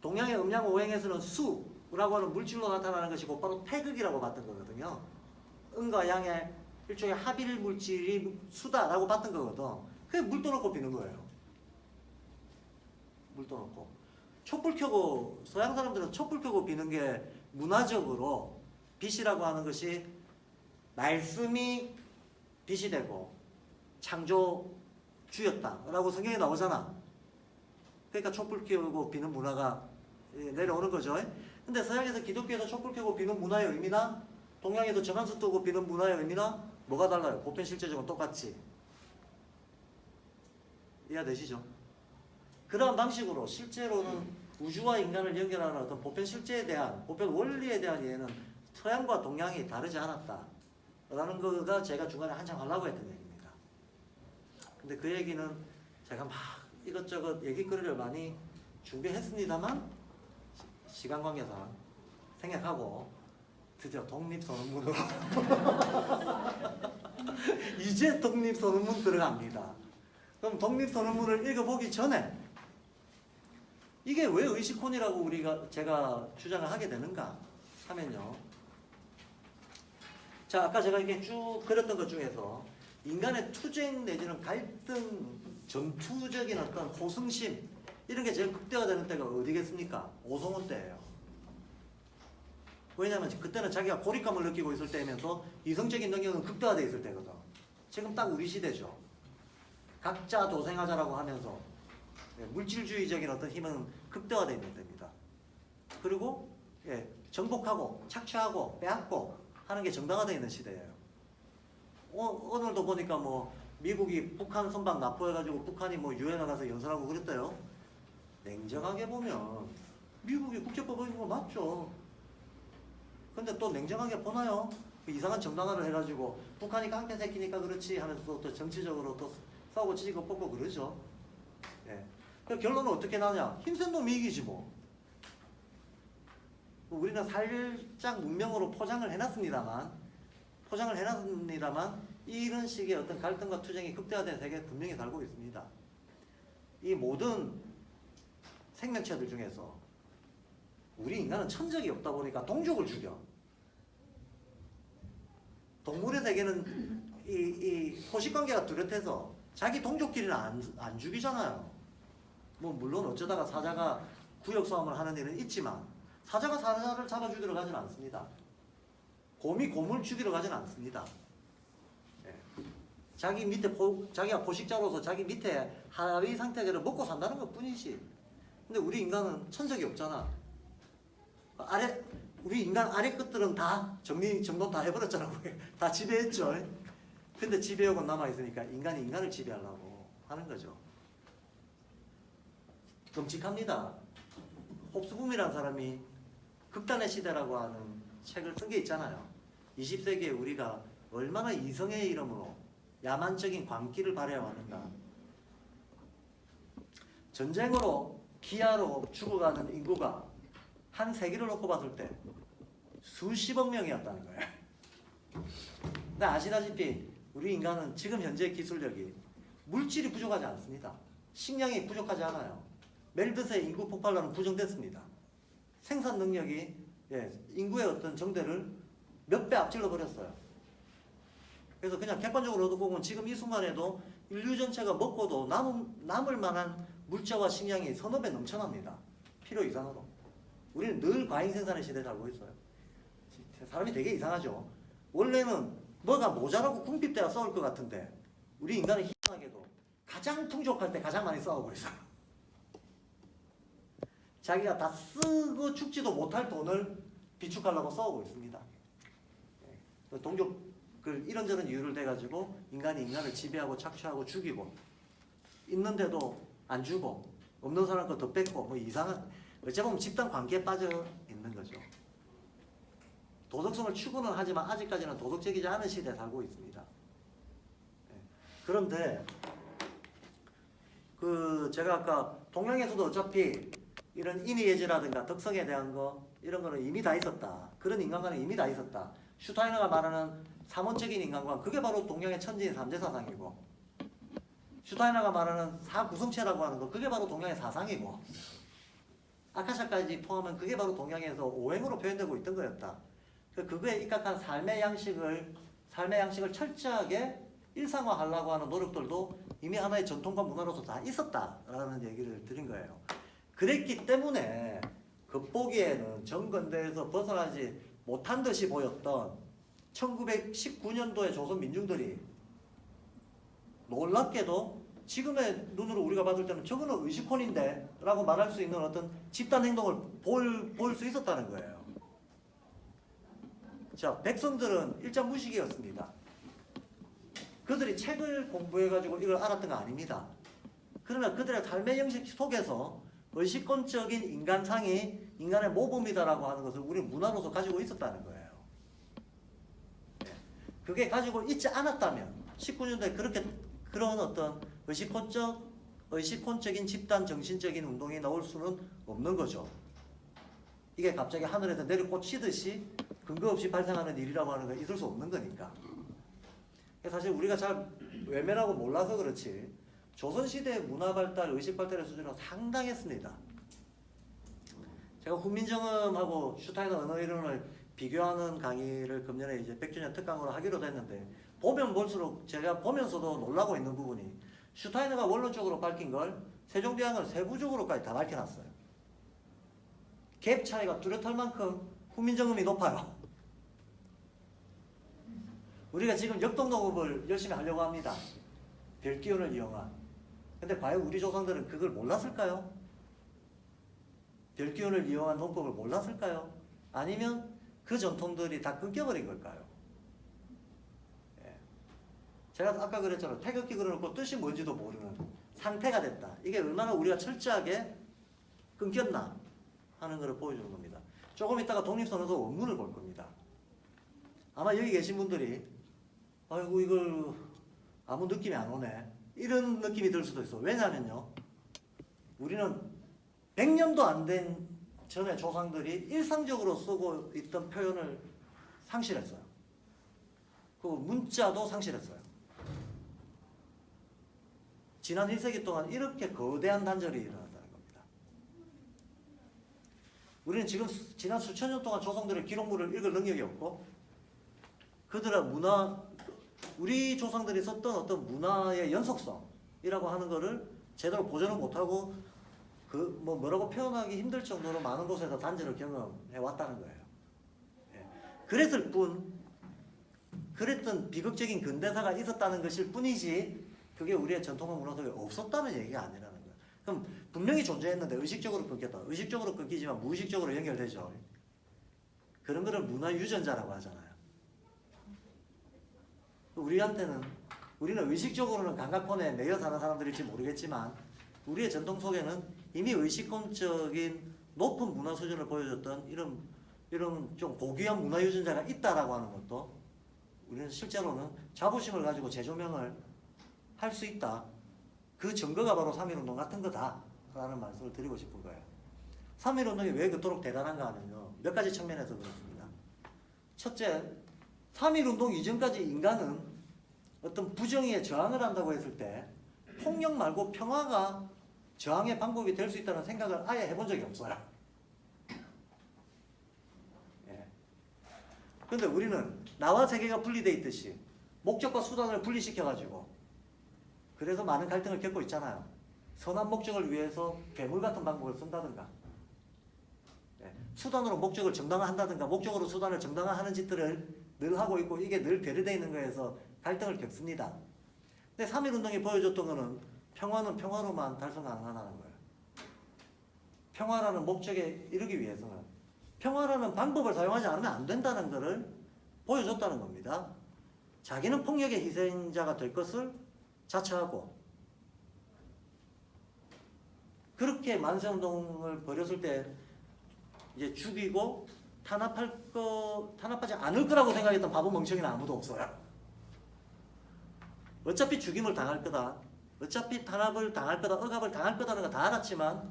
동양의 음양 오행에서는 수라고 하는 물질로 나타나는 것이 곧바로 태극이라고 봤던 거거든요. 음과 양의 일종의 합일 물질이 수다라고 봤던 거거든. 그게 물 떠놓고 비는 거예요. 물 떠놓고. 촛불 켜고 서양 사람들은 촛불 켜고 비는 게 문화적으로 빛이라고 하는 것이 말씀이 빛이 되고 창조주였다라고 성경에 나오잖아. 그러니까 촛불 켜고 비는 문화가 내려오는 거죠. 근데 서양에서 기독교에서 촛불 켜고 비는 문화의 의미나 동양에서 정한수 뜨고 비는 문화의 의미나 뭐가 달라요? 보편 실제적으로 똑같지. 이해되시죠? 그러한 방식으로 실제로는 우주와 인간을 연결하는 어떤 보편 실제에 대한 보편 원리에 대한 이해는 서양과 동양이 다르지 않았다 라는 거가 제가 중간에 한참 하려고 했던 얘기입니다. 근데 그 얘기는 제가 막 이것저것 얘기거리를 많이 준비했습니다만 시간 관계상 생략하고 드디어 독립선언문으로 이제 독립선언문 들어갑니다. 그럼 독립선언문을 읽어보기 전에 이게 왜 의식혼이라고 제가 주장을 하게 되는가 하면요. 자, 아까 제가 이렇게 쭉 그렸던 것 중에서 인간의 투쟁 내지는 갈등, 전투적인 어떤 호승심 이런 게 제일 극대화되는 때가 어디겠습니까? 오송훈 때예요. 왜냐하면 그때는 자기가 고립감을 느끼고 있을 때면서 이성적인 능력은 극대화되어 있을 때거든. 지금 딱 우리 시대죠. 각자 도생하자라고 하면서 물질주의적인 어떤 힘은 극대화되어 있는 때입니다. 그리고 정복하고 착취하고 빼앗고 하는 게 정당화되어 있는 시대예요. 오늘도 보니까 뭐 미국이 북한 선박 납포해가지고 북한이 뭐 유엔에 가서 연설하고 그랬대요. 냉정하게 보면 미국이 국제법 어긴 거 맞죠. 근데 또 냉정하게 보나요? 이상한 정당화를 해가지고 북한이 깡패 새끼니까 그렇지 하면서 또 정치적으로 또 싸우고 지지고 뽑고 그러죠. 예. 그 결론은 어떻게 나냐? 힘센 놈이 이기지 뭐. 우리는 살짝 문명으로 포장을 해놨습니다만 이런 식의 어떤 갈등과 투쟁이 극대화된 세계에 분명히 살고 있습니다. 이 모든 생명체들 중에서 우리 인간은 천적이 없다 보니까 동족을 죽여. 동물의 세계는 이 호식관계가 뚜렷해서 자기 동족끼리는 안 죽이잖아요. 뭐 물론 어쩌다가 사자가 구역 싸움을 하는 일은 있지만 사자가 사자를 잡아 죽이러 가지는 않습니다. 곰이 곰을 죽이러 가지는 않습니다. 예. 자기 밑에 자기가 포식자로서 자기 밑에 하위 상태를 먹고 산다는 것 뿐이지. 근데 우리 인간은 천적이 없잖아. 우리 인간 아래 끝들은 다 정돈 다 해버렸잖아. 다 지배했죠. 근데 지배욕은 남아있으니까 인간이 인간을 지배하려고 하는 거죠. 끔찍합니다. 홉스붐이라는 사람이 극단의 시대라고 하는 책을 쓴 게 있잖아요. 20세기에 우리가 얼마나 이성의 이름으로 야만적인 광기를 발휘해왔는가. 전쟁으로 기아로 죽어가는 인구가 한 세기를 놓고 봤을 때 수십억 명이었다는 거예요. 근데 아시다시피 우리 인간은 지금 현재 기술력이 물질이 부족하지 않습니다. 식량이 부족하지 않아요. 멜드스의 인구 폭발로는 부정됐습니다. 생산 능력이 인구의 어떤 정대를 몇 배 앞질러 버렸어요. 그래서 그냥 객관적으로 놓고 보면 지금 이 순간에도 인류 전체가 먹고도 남을 만한 물자와 식량이 서너 배 넘쳐납니다. 필요 이상으로. 우리는 늘 과잉 생산의 시대에 살고 있어요. 사람이 되게 이상하죠. 원래는 뭐가 모자라고 궁핍돼야 싸울 것 같은데 우리 인간은 희한하게도 가장 풍족할 때 가장 많이 싸우고 있어요. 자기가 다 쓰고 죽지도 못할 돈을 비축하려고 싸우고 있습니다. 동족 이런저런 이유를 대가지고 인간이 인간을 지배하고 착취하고 죽이고 있는데도 안 주고 없는 사람 거 더 뺏고 뭐 이상한 어찌 보면 집단 관계에 빠져 있는 거죠. 도덕성을 추구는 하지만 아직까지는 도덕적이지 않은 시대에 살고 있습니다. 그런데 제가 아까 동양에서도 어차피 이런 인의예지라든가 덕성에 대한 거 이런 거는 이미 다 있었다. 그런 인간관은 이미 다 있었다. 슈타이너가 말하는 삼원적인 인간관 그게 바로 동양의 천지인 3대 사상이고 슈타이너가 말하는 사구성체라고 하는 거 그게 바로 동양의 사상이고 아카샤까지 포함한 그게 바로 동양에서 오행으로 표현되고 있던 거였다. 그거에 입각한 삶의 양식을 철저하게 일상화하려고 하는 노력들도 이미 하나의 전통과 문화로서 다 있었다라는 얘기를 드린 거예요. 그랬기 때문에 겉보기에는 정근대에서 벗어나지 못한 듯이 보였던 1919년도의 조선 민중들이 놀랍게도 지금의 눈으로 우리가 봤을 때는 저거는 의식혼인데 라고 말할 수 있는 어떤 집단 행동을 볼 수 있었다는 거예요. 자, 백성들은 일장 무식이었습니다. 그들이 책을 공부해가지고 이걸 알았던 거 아닙니다. 그러나 그들의 삶의 형식 속에서 의식권적인 인간상이 인간의 모범이다라고 하는 것을 우리 문화로서 가지고 있었다는 거예요. 그게 가지고 있지 않았다면 19년도에 그런 어떤 의식혼적인 집단 정신적인 운동이 나올 수는 없는 거죠. 이게 갑자기 하늘에서 내려꽂히듯이 근거 없이 발생하는 일이라고 하는 건 있을 수 없는 거니까. 사실 우리가 잘 외면하고 몰라서 그렇지 조선시대의 문화 발달, 의식 발달의 수준은 상당했습니다. 제가 훈민정음하고 슈타이너 언어 이론을 비교하는 강의를 금년에 이제 100주년 특강으로 하기로 됐는데 보면 볼수록 제가 보면서도 놀라고 있는 부분이 슈타이너가 원론적으로 밝힌 걸 세종대왕은 세부적으로까지 다 밝혀놨어요. 갭 차이가 뚜렷할 만큼 훈민정음이 높아요. 우리가 지금 역동농업을 열심히 하려고 합니다. 별기운을 이용한. 근데 과연 우리 조상들은 그걸 몰랐을까요? 별기운을 이용한 농법을 몰랐을까요? 아니면 그 전통들이 다 끊겨버린 걸까요? 예. 제가 아까 그랬잖아요. 태극기 그려놓고 뜻이 뭔지도 모르는 상태가 됐다. 이게 얼마나 우리가 철저하게 끊겼나 하는 것을 보여주는 겁니다. 조금 있다가 독립선언서 원문을 볼 겁니다. 아마 여기 계신 분들이 아이고 이걸 아무 느낌이 안 오네 이런 느낌이 들 수도 있어. 왜냐하면요, 우리는 100년도 안 된 전에 조상들이 일상적으로 쓰고 있던 표현을 상실했어요. 그 문자도 상실했어요. 지난 1세기 동안 이렇게 거대한 단절이 일어났다는 겁니다. 우리는 지금 지난 수천 년 동안 조상들의 기록물을 읽을 능력이 없고 그들의 문화, 우리 조상들이 썼던 어떤 문화의 연속성이라고 하는 것을 제대로 보존을 못하고 뭐라고 표현하기 힘들 정도로 많은 곳에서 단절을 경험해 왔다는 거예요. 예. 그랬을 뿐, 그랬던 비극적인 근대사가 있었다는 것일 뿐이지 그게 우리의 전통과 문화 속에 없었다는 얘기가 아니라는 거예요. 그럼 분명히 존재했는데 의식적으로 끊겼다. 의식적으로 끊기지만 무의식적으로 연결되죠. 그런 거를 문화 유전자라고 하잖아요. 우리는 의식적으로는 감각폰에 매여 사는 사람들일지 모르겠지만 우리의 전통 속에는 이미 의식권적인 높은 문화 수준을 보여줬던 이런 좀 고귀한 문화 유전자가 있다라고 하는 것도 우리는 실제로는 자부심을 가지고 재조명을 할 수 있다. 그 증거가 바로 3.1운동 같은 거다라는 말씀을 드리고 싶은 거예요. 3.1운동이 왜 그토록 대단한가 하면요, 몇 가지 측면에서 그렇습니다. 첫째, 3.1운동 이전까지 인간은 어떤 부정의에 저항을 한다고 했을 때 폭력 말고 평화가 저항의 방법이 될 수 있다는 생각을 아예 해본 적이 없어요. 예. 그런데 우리는 나와 세계가 분리되어 있듯이 목적과 수단을 분리시켜가지고 그래서 많은 갈등을 겪고 있잖아요. 선한 목적을 위해서 괴물 같은 방법을 쓴다든가, 예. 수단으로 목적을 정당화한다든가 목적으로 수단을 정당화하는 짓들을 늘 하고 있고 이게 늘 배려되어 있는 거에서 갈등을 겪습니다. 근데 3.1운동이 보여줬던 거는 평화는 평화로만 달성 가능하다는 거예요. 평화라는 목적에 이르기 위해서는 평화라는 방법을 사용하지 않으면 안 된다는 것을 보여줬다는 겁니다. 자기는 폭력의 희생자가 될 것을 자처하고 그렇게 만세운동을 벌였을 때 이제 죽이고 탄압하지 않을 거라고 생각했던 바보 멍청이는 아무도 없어요. 어차피 죽임을 당할 거다. 어차피 탄압을 당할 거다. 억압을 당할 거다는 거 다 알았지만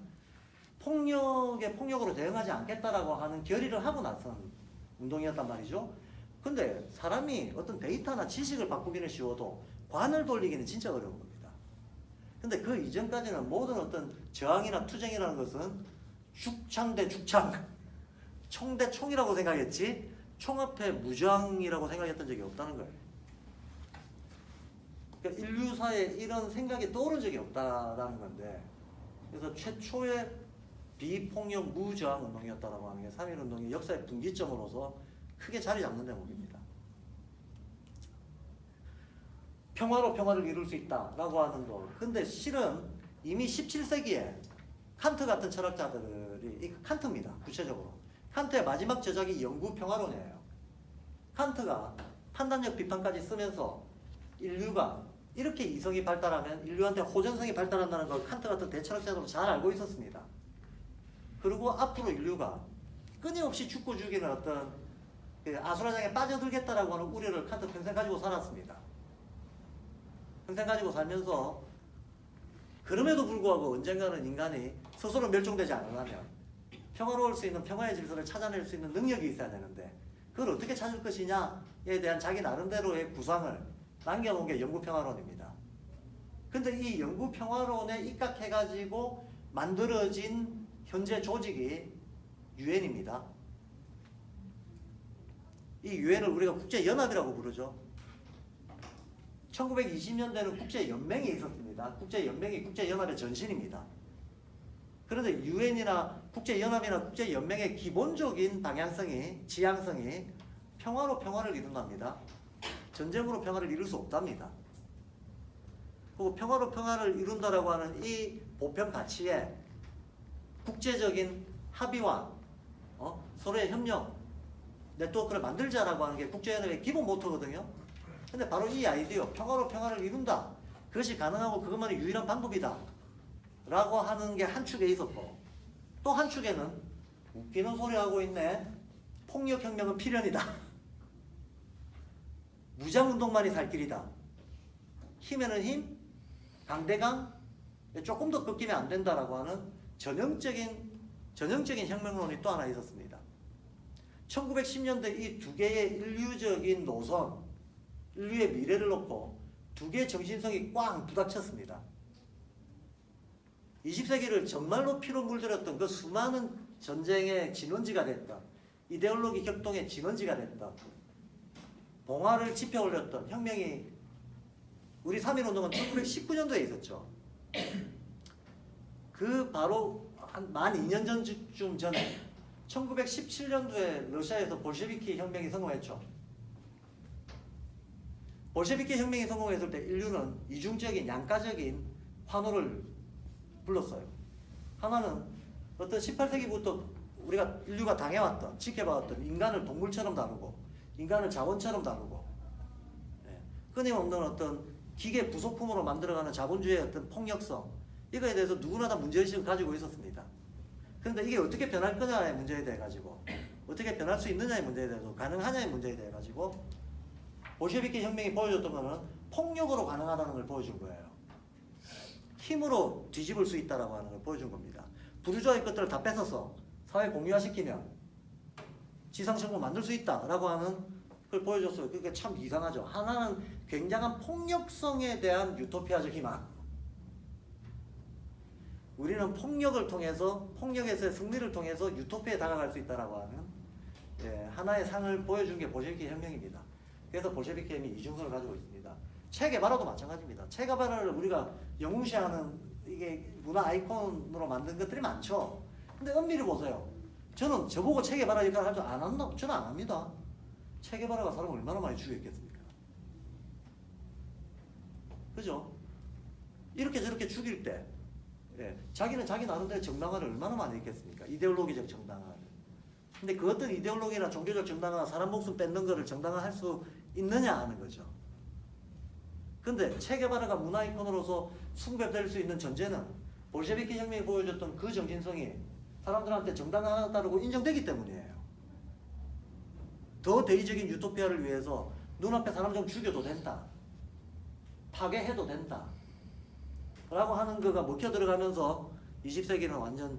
폭력에 폭력으로 대응하지 않겠다라고 하는 결의를 하고 나선 운동이었단 말이죠. 근데 사람이 어떤 데이터나 지식을 바꾸기는 쉬워도 관을 돌리기는 진짜 어려운 겁니다. 근데 그 이전까지는 모든 어떤 저항이나 투쟁이라는 것은 죽창 대 죽창, 총 대 총이라고 생각했지 총 앞에 무저항이라고 생각했던 적이 없다는 거예요. 그러니까 인류사에 이런 생각이 떠오른 적이 없다라는 건데, 그래서 최초의 비폭력 무저항 운동이었다라고 하는 게 3.1운동의 역사의 분기점으로서 크게 자리 잡는 대목입니다. 평화로 평화를 이룰 수 있다라고 하는 거. 근데 실은 이미 17세기에 칸트 같은 철학자들이, 칸트입니다. 구체적으로. 칸트의 마지막 저작이 영구평화론이에요. 칸트가 판단력 비판까지 쓰면서 인류가 이렇게 이성이 발달하면 인류한테 호전성이 발달한다는 걸 칸트 같은 대철학자들은 잘 알고 있었습니다. 그리고 앞으로 인류가 끊임없이 죽고 죽이는 어떤 아수라장에 빠져들겠다라고 하는 우려를 칸트 평생 가지고 살았습니다. 평생 가지고 살면서 그럼에도 불구하고 언젠가는 인간이 스스로 멸종되지 않으려면 평화로울 수 있는 평화의 질서를 찾아낼 수 있는 능력이 있어야 되는데 그걸 어떻게 찾을 것이냐에 대한 자기 나름대로의 구상을 남겨놓은 게 영구평화론입니다. 근데 이 영구평화론에 입각해가지고 만들어진 현재 조직이 유엔입니다. 이 유엔을 우리가 국제연합이라고 부르죠. 1920년대는 국제연맹이 있었습니다. 국제연맹이 국제연합의 전신입니다. 그런데 유엔이나 국제연합이나 국제연맹의 기본적인 방향성이, 지향성이 평화로 평화를 이룬답니다. 전쟁으로 평화를 이룰 수 없답니다. 그리고 평화로 평화를 이룬다라고 하는 이 보편 가치에 국제적인 합의와 서로의 협력 네트워크를 만들자라고 하는 게 국제연합의 기본 모토거든요. 근데 바로 이 아이디어, 평화로 평화를 이룬다. 그것이 가능하고 그것만이 유일한 방법이다. 라고 하는 게 한 축에 있었고, 또 한 축에는 웃기는 소리 하고 있네. 폭력혁명은 필연이다. 무장운동만이 살 길이다. 힘에는 힘, 강대강, 조금 더 꺾이면 안 된다라고 하는 전형적인 혁명론이 또 하나 있었습니다. 1910년대 이 두 개의 인류적인 노선, 인류의 미래를 놓고 두 개의 정신성이 꽝 부닥쳤습니다. 20세기를 정말로 피로 물들였던 그 수많은 전쟁의 진원지가 됐다. 이데올로기 격동의 진원지가 됐다. 봉화를 지펴 올렸던 혁명이 우리 3.1운동은 1919년도에 있었죠. 그 바로 한 만 2년 전쯤 전에 1917년도에 러시아에서 볼셰비키 혁명이 성공했죠. 볼셰비키 혁명이 성공했을 때 인류는 이중적인 양가적인 환호를 불렀어요. 하나는 어떤 18세기부터 우리가 인류가 당해왔던, 지켜봐왔던 인간을 동물처럼 다루고 인간을 자원처럼 다루고 끊임없는 어떤 기계 부속품으로 만들어가는 자본주의의 어떤 폭력성, 이거에 대해서 누구나 다 문제의식을 가지고 있었습니다. 그런데 이게 어떻게 변할 거냐의 문제에 대해 가지고, 어떻게 변할 수 있느냐의 문제에 대해서, 가능하냐의 문제에 대해 가지고 볼셰비키 혁명이 보여줬던 거는 폭력으로 가능하다는 걸 보여준 거예요. 힘으로 뒤집을 수 있다라고 하는 걸 보여준 겁니다. 부르주아의 것들을 다 뺏어서 사회 공유화시키면 지상정부 만들 수 있다라고 하는 걸 보여줬어요. 그게 참 이상하죠. 하나는 굉장한 폭력성에 대한 유토피아적 희망. 우리는 폭력을 통해서, 폭력에서의 승리를 통해서 유토피아에 다가갈 수 있다라고 하는 하나의 상을 보여준 게 볼셰비키 혁명입니다. 그래서 볼셰비키 혁명이 이중성을 가지고 있습니다. 체게바라도 마찬가지입니다. 체게바라를 우리가 영웅시하는 이게 문화 아이콘으로 만든 것들이 많죠. 근데 엄밀히 보세요. 저는 저보고 체게바라 역할을 할 줄 안 한다. 저는 안 합니다. 체게바라가 사람을 얼마나 많이 죽였겠습니까? 그죠? 이렇게 저렇게 죽일 때 자기는 자기 나름대로 정당화를 얼마나 많이 했겠습니까? 이데올로기적 정당화를. 근데 그 어떤 이데올로기나 종교적 정당화, 사람 목숨 뺏는 거를 정당화할 수 있느냐 하는 거죠. 근데 체게바라가 문화 아이콘으로서 숭배될 수 있는 전제는 볼셰비키 혁명이 보여줬던 그 정신성이 사람들한테 정당하다고 인정되기 때문이에요. 더 대의적인 유토피아를 위해서 눈앞에 사람 좀 죽여도 된다. 파괴해도 된다. 라고 하는 거가 먹혀 들어가면서 20세기는 완전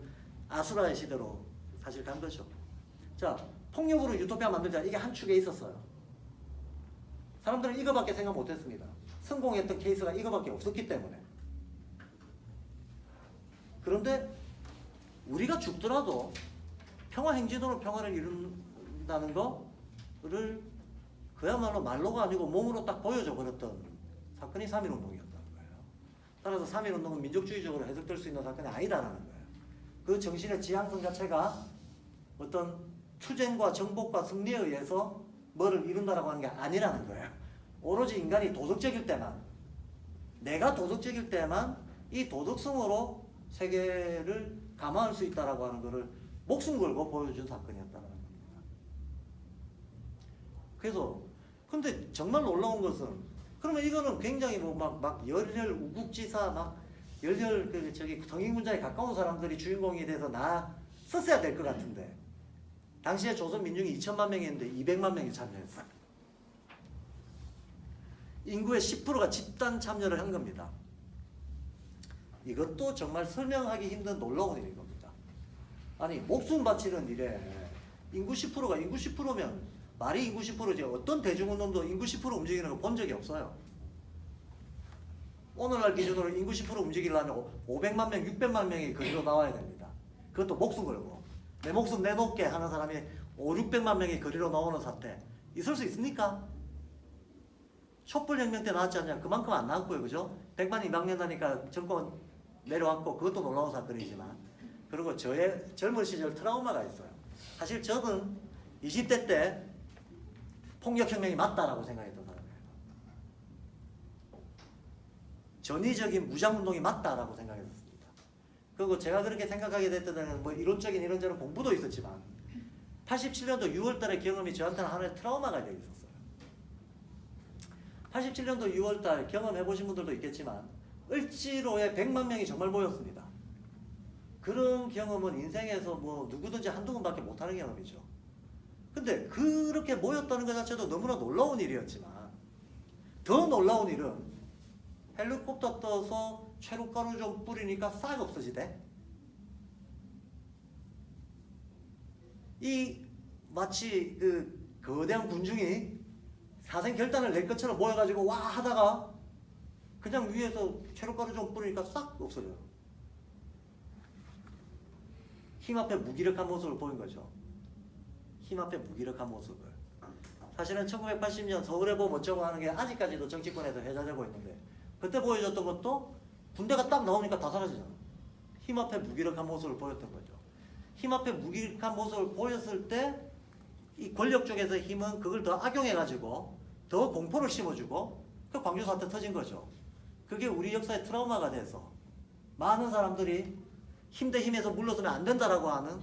아수라의 시대로 사실 간 거죠. 자, 폭력으로 유토피아 만들자. 이게 한 축에 있었어요. 사람들은 이거밖에 생각 못했습니다. 성공했던 케이스가 이거밖에 없었기 때문에. 그런데 우리가 죽더라도 평화 행진으로 평화를 이룬다는 거를 그야말로 말로가 아니고 몸으로 딱 보여줘 버렸던 사건이 3.1운동이었다는 거예요. 따라서 3.1운동은 민족주의적으로 해석될 수 있는 사건이 아니다라는 거예요. 그 정신의 지향성 자체가 어떤 투쟁과 정복과 승리에 의해서 뭐를 이룬다라고 하는 게 아니라는 거예요. 오로지 인간이 도덕적일 때만, 내가 도덕적일 때만 이 도덕성으로 세계를 감화할 수 있다라고 하는 것을 목숨 걸고 보여준 사건이었다는 겁니다. 그래서 근데 정말 놀라운 것은, 그러면 이거는 굉장히 막 열혈 우국지사 막 열혈 성인군자에 가까운 사람들이 주인공이 돼서 나 썼어야 될 것 같은데, 당시에 조선 민중이 2천만 명이었는데 200만 명이 참여했어요. 인구의 10%가 집단 참여를 한 겁니다. 이것도 정말 설명하기 힘든 놀라운 일인 겁니다. 아니, 목숨 바치는 일에 인구 10%가 인구 10%면 말이 인구 10%지 어떤 대중운동도 인구 10% 움직이는 거 본 적이 없어요. 오늘날 기준으로 인구 10% 움직이려면 500만 명, 600만 명이 거기로 나와야 됩니다. 그것도 목숨 걸고. 내 목숨 내놓게 하는 사람이 5, 600만 명이 거리로 나오는 사태 있을 수 있습니까? 촛불혁명 때 나왔지 않냐? 그만큼 안 나왔고요. 그죠? 100만 200년 다니까 정권 내려왔고 그것도 놀라운 사건이지만, 그리고 저의 젊은 시절 트라우마가 있어요. 사실 저는 20대 때 폭력혁명이 맞다라고 생각했던 사람이에요. 전위적인 무장운동이 맞다라고 생각했습니다. 그리고 제가 그렇게 생각하게 됐던 데는 뭐 이론적인 이런저런 공부도 있었지만, 87년도 6월달의 경험이 저한테는 하나의 트라우마가 되어 있었어요. 87년도 6월달 경험해보신 분들도 있겠지만 을지로에 100만 명이 정말 모였습니다. 그런 경험은 인생에서 뭐 누구든지 한두 번밖에 못하는 경험이죠. 근데 그렇게 모였다는 것 자체도 너무나 놀라운 일이었지만 더 놀라운 일은 헬리콥터 떠서 최루가루 좀 뿌리니까 싹 없어지대. 이 마치 그 거대한 군중이 사생 결단을 낼 것처럼 모여가지고 와 하다가 그냥 위에서 최루가루 좀 뿌리니까 싹 없어져요. 힘 앞에 무기력한 모습을 보인 거죠. 힘 앞에 무기력한 모습을. 사실은 1980년 서울의 봄 어쩌고 하는 게 아직까지도 정치권에서 회자되고 있는데 그때 보여줬던 것도 군대가 딱 나오니까 다 사라지잖아. 힘 앞에 무기력한 모습을 보였던 거죠. 힘 앞에 무기력한 모습을 보였을 때 이 권력 쪽에서 힘은 그걸 더 악용해가지고 더 공포를 심어주고 그 광주 사태 터진 거죠. 그게 우리 역사의 트라우마가 돼서 많은 사람들이 힘 대 힘에서 물러서면 안 된다라고 하는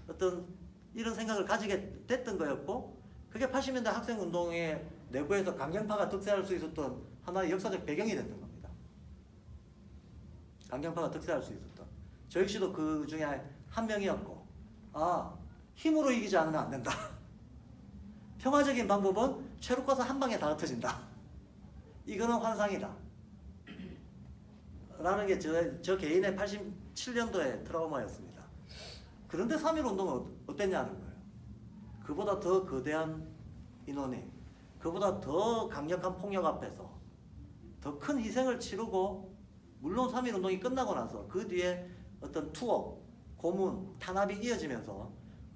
어떤 이런 생각을 가지게 됐던 거였고 그게 80년대 학생운동의 내부에서 강경파가 득세할 수 있었던 하나의 역사적 배경이 됐던 겁니다. 강경파가 득세할 수 있었던. 저 역시도 그 중에 한 명이었고 힘으로 이기지 않으면 안 된다. 평화적인 방법은 최루가스 한 방에 다 흩어진다. 이거는 환상이다. 라는 게 저 개인의 87년도의 트라우마였습니다. 그런데 3.1운동은 어땠냐는 거예요. 그보다 더 거대한 인원이, 그보다 더 강력한 폭력 앞에서 더 큰 희생을 치르고, 물론 3.1운동이 끝나고 나서 그 뒤에 어떤 투어, 고문, 탄압이 이어지면서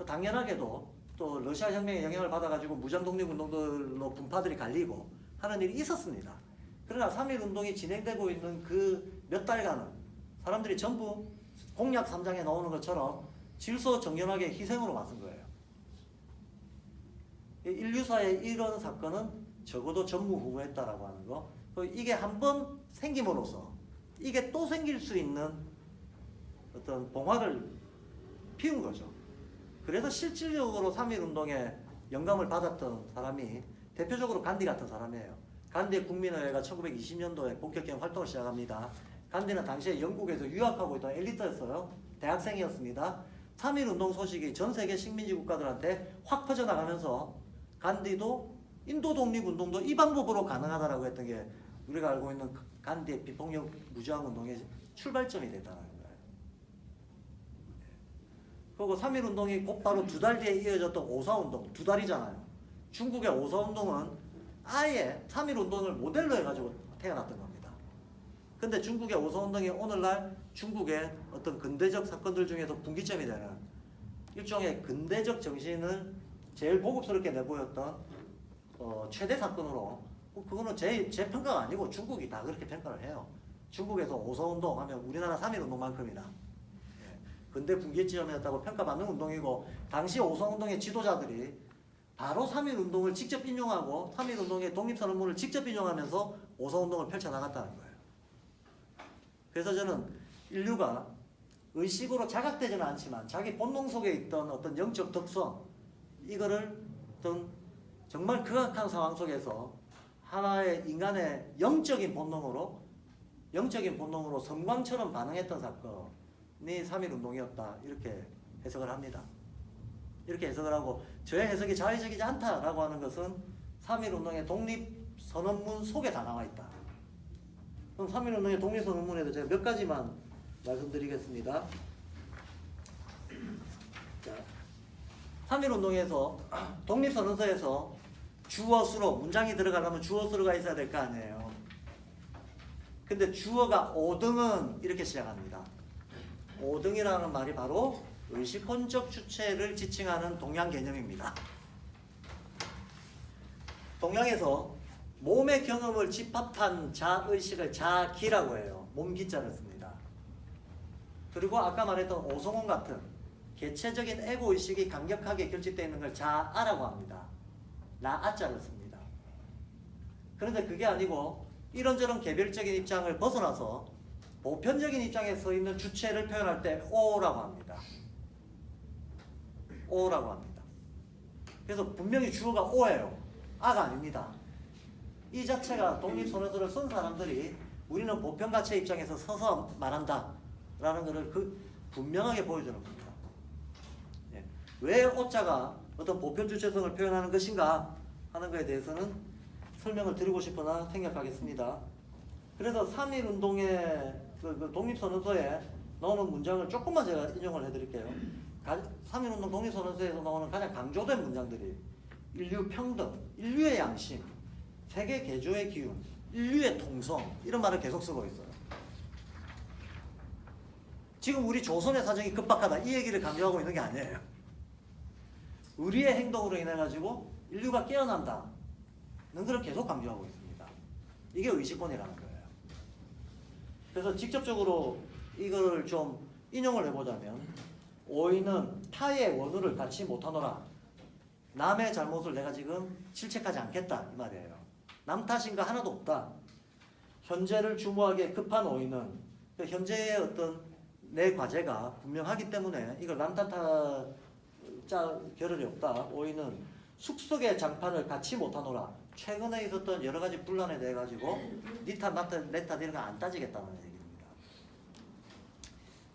당연하게도 또 러시아 혁명의 영향을 받아가지고 무장 독립운동들로 분파들이 갈리고 하는 일이 있었습니다. 그러나 3.1운동이 진행되고 있는 그 몇 달간은 사람들이 전부 공약 3장에 나오는 것처럼 질서정연하게 희생으로 맞선 거예요. 인류사의 이런 사건은 적어도 전무후무했다라고 하는 거. 이게 한번 생김으로써 이게 또 생길 수 있는 어떤 봉화를 피운 거죠. 그래서 실질적으로 3.1운동에 영감을 받았던 사람이 대표적으로 간디 같은 사람이에요. 간디의 국민의회가 1920년도에 본격적인 활동을 시작합니다. 간디는 당시에 영국에서 유학하고 있던 엘리트였어요. 대학생이었습니다. 3.1운동 소식이 전 세계 식민지 국가들한테 확 퍼져나가면서 간디도 인도 독립운동도 이 방법으로 가능하다라고 했던 게 우리가 알고 있는 간디의 비폭력 무저항운동의 출발점이 됐다는 거예요. 그리고 3.1운동이 곧바로 2달 뒤에 이어졌던 오사운동, 2달이잖아요. 중국의 오사운동은 아예 3.1운동을 모델로 해가지고 태어났던 겁니다. 근데 중국의 오사운동이 오늘날 중국의 어떤 근대적 사건들 중에서 분기점이 되는 일종의 근대적 정신을 제일 보급스럽게 내보였던 최대 사건으로, 그거는 제 평가가 아니고 중국이 다 그렇게 평가를 해요. 중국에서 오사운동 하면 우리나라 3.1운동만큼이나 근대 분기점이었다고 평가받는 운동이고, 당시 오사운동의 지도자들이 바로 3.1운동을 직접 인용하고 3.1운동의 독립선언문을 직접 인용하면서 오사운동을 펼쳐나갔다는 거예요. 그래서 저는 인류가 의식으로 자각되지는 않지만 자기 본능 속에 있던 어떤 영적 덕성, 이거를 어떤 정말 극악한 상황 속에서 하나의 인간의 영적인 본능으로 섬광처럼 반응했던 사건이 3.1운동이었다, 이렇게 해석을 합니다. 이렇게 해석을 하고, 저의 해석이 자의적이지 않다라고 하는 것은 3.1운동의 독립선언문 속에 다 나와 있다. 그럼 3.1운동의 독립선언문에도 제가 몇 가지만 말씀드리겠습니다. 자, 3.1운동에서 독립선언서에서 주어 수로 문장이 들어가려면 주어 수로가 있어야 될 거 아니에요. 근데 주어가 오등은 이렇게 시작합니다. 오등이라는 말이 바로 의식혼적 주체를 지칭하는 동양 개념입니다. 동양에서 몸의 경험을 집합한 자의식을 자기라고 해요. 몸기자를 씁니다. 그리고 아까 말했던 오성훈 같은 개체적인 에고의식이 강력하게 결집되어 있는 걸 자아라고 합니다. 나아자를 씁니다. 그런데 그게 아니고 이런저런 개별적인 입장을 벗어나서 보편적인 입장에 서 있는 주체를 표현할 때 오라고 합니다. 오라고 합니다. 그래서 분명히 주어가 오예요. 아가 아닙니다. 이 자체가 독립선언서를 쓴 사람들이 우리는 보편 가치의 입장에서 서서 말한다 라는 것을 분명하게 보여주는 겁니다. 예. 왜 오자가 어떤 보편 주체성을 표현하는 것인가 하는 것에 대해서는 설명을 드리고 싶으나 생략하겠습니다. 그래서 3.1운동의 그 독립선언서에 나오는 문장을 조금만 제가 인용을 해드릴게요. 3.1운동 독립선언서에서 나오는 가장 강조된 문장들이 인류 평등, 인류의 양심, 세계 개조의 기운, 인류의 통성 이런 말을 계속 쓰고 있어요. 지금 우리 조선의 사정이 급박하다 이 얘기를 강조하고 있는 게 아니에요. 우리의 행동으로 인해 가지고 인류가 깨어난다는 것을 계속 강조하고 있습니다. 이게 의식권이라는 거예요. 그래서 직접적으로 이걸 좀 인용을 해보자면 오이는 타의 원우를 갖지 못하노라. 남의 잘못을 내가 지금 질책하지 않겠다 이 말이에요. 남 탓인 거 하나도 없다. 현재를 주무하기에 급한 오이는 현재의 어떤 내 과제가 분명하기 때문에 이걸 남 탓할 겨를이 없다. 오이는 숲속의 장판을 갖지 못하노라. 최근에 있었던 여러 가지 분란에 대해 가지고 니 탓, 나 탓, 내 탓 이런 거 안 따지겠다는 얘기입니다.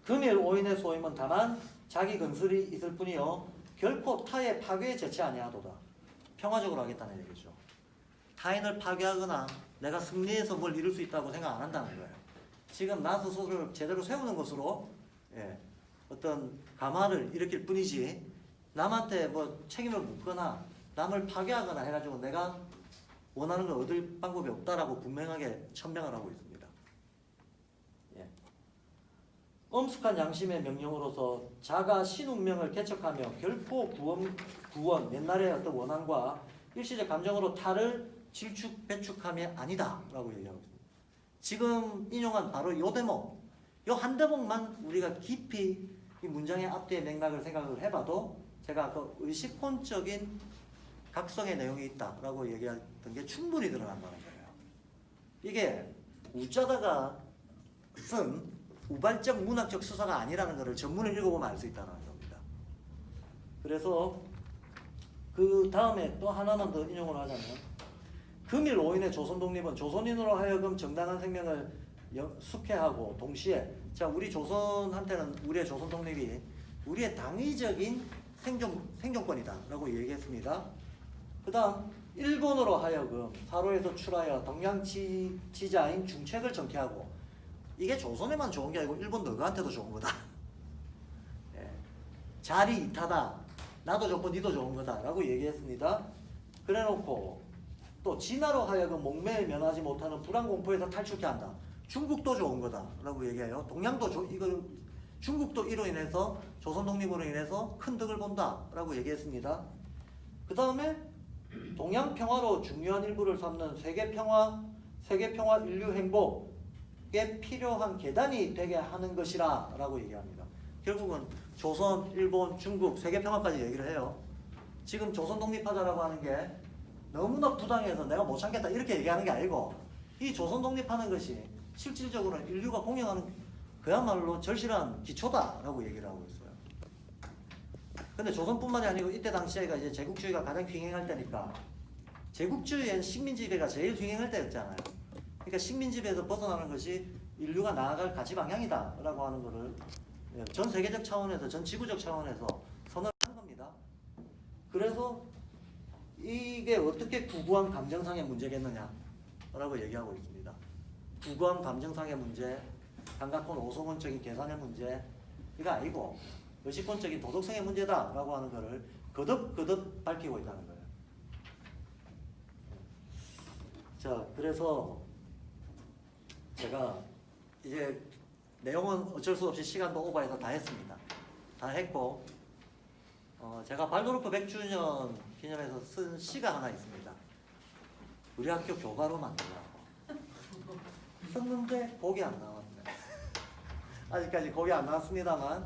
금일 오인의 소임은 다만 자기 건설이 있을 뿐이요 결코 타의 파괴에 제치 아니하도다. 평화적으로 하겠다는 얘기죠. 타인을 파괴하거나 내가 승리해서 뭘 이룰 수 있다고 생각 안 한다는 거예요. 지금 나 스스로를 제대로 세우는 것으로 어떤 감화를 일으킬 뿐이지 남한테 뭐 책임을 묻거나 남을 파괴하거나 해가지고 내가 원하는 걸 얻을 방법이 없다라고 분명하게 천명을 하고 있습니다. 엄숙한 양심의 명령으로서 자가 신운명을 개척하며 결코 구원 옛날의 어떤 원한과 일시적 감정으로 타를 질축 배축함이 아니다 라고 얘기하고 있습니다. 지금 인용한 바로 이 대목 이 한 대목만 우리가 깊이 이 문장의 앞뒤의 맥락을 생각을 해봐도 제가 아까 의식혼적인 각성의 내용이 있다라고 얘기했던 게 충분히 들어간다는 거예요. 이게 우짜다가 쓴 우발적 문학적 수사가 아니라는 것을 전문을 읽어보면 알 수 있다는 겁니다. 그래서 그 다음에 또 하나만 더 인용을 하자면 금일 오인의 조선 독립은 조선인으로 하여금 정당한 생명을 숙해하고 동시에 자 우리 조선한테는 우리의 조선 독립이 우리의 당위적인 생존권이다 라고 얘기했습니다. 그 다음 일본으로 하여금 사로에서 출하여 동양지자인 중책을 정케하고 이게 조선에만 좋은 게 아니고 일본 너희한테도 좋은 거다. 자리 이타다. 나도 좋고 니도 좋은 거다 라고 얘기했습니다. 그래놓고 또 진화로 하여금 목매에 면하지 못하는 불안공포에서 탈출케 한다. 중국도 좋은 거다 라고 얘기해요. 동양도 이거 중국도 이로 인해서 조선 독립으로 인해서 큰 덕을 본다 라고 얘기했습니다. 그 다음에 동양 평화로 중요한 일부를 삼는 세계 평화 인류 행복에 필요한 계단이 되게 하는 것이라 라고 얘기합니다. 결국은 조선, 일본, 중국 세계 평화까지 얘기를 해요. 지금 조선 독립하자라고 하는 게 너무나 부당해서 내가 못 참겠다 이렇게 얘기하는 게 아니고 이 조선 독립하는 것이 실질적으로는 인류가 공용하는 그야말로 절실한 기초다라고 얘기를 하고 있어요. 근데 조선뿐만이 아니고 이때 당시에가 이제 제국주의가 가장 횡행할 때니까 제국주의엔 식민지배가 제일 횡행할 때였잖아요. 그러니까 식민지배에서 벗어나는 것이 인류가 나아갈 가치 방향이다라고 하는 것을 전 세계적 차원에서 전 지구적 차원에서 선언을 한 겁니다. 그래서 이게 어떻게 구구한 감정상의 문제겠느냐라고 얘기하고 있습니다. 구구한 감정상의 문제, 감각권 오성원적인 계산의 문제 이거 아니고 의식권적인 도덕성의 문제다라고 하는 것을 거듭 밝히고 있다는 거예요. 자, 그래서 제가 이제 내용은 어쩔 수 없이 시간도 오버해서 다 했습니다. 다 했고 제가 발도르프 100주년 기념해서 쓴 시가 하나 있습니다. 우리 학교 교과로 만들라고 썼는데 곡이 안 나왔네. 아직까지 곡이 안 나왔습니다만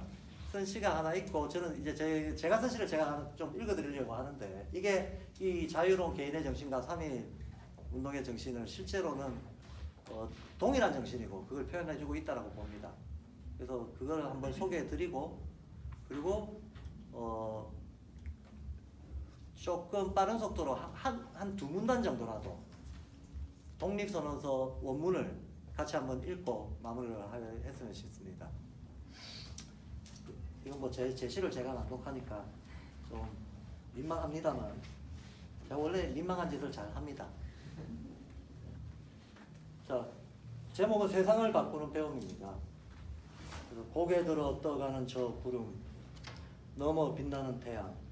쓴 시가 하나 있고 저는 이제 제가 쓴 시를 제가 하나 좀 읽어드리려고 하는데 이게 이 자유로운 개인의 정신과 3.1 운동의 정신을 실제로는 동일한 정신이고 그걸 표현해주고 있다라고 봅니다. 그래서 그걸 한번 소개해드리고 그리고 조금 빠른 속도로 한 두 문단 정도라도 독립선언서 원문을 같이 한번 읽고 마무리를 했으면 싶습니다. 이건 뭐 제시를 제가 낭독하니까 좀 민망합니다만 제가 원래 민망한 짓을 잘 합니다. 자, 제목은 세상을 바꾸는 배움입니다. 그래서 고개 들어 떠가는 저 구름, 넘어 빛나는 태양,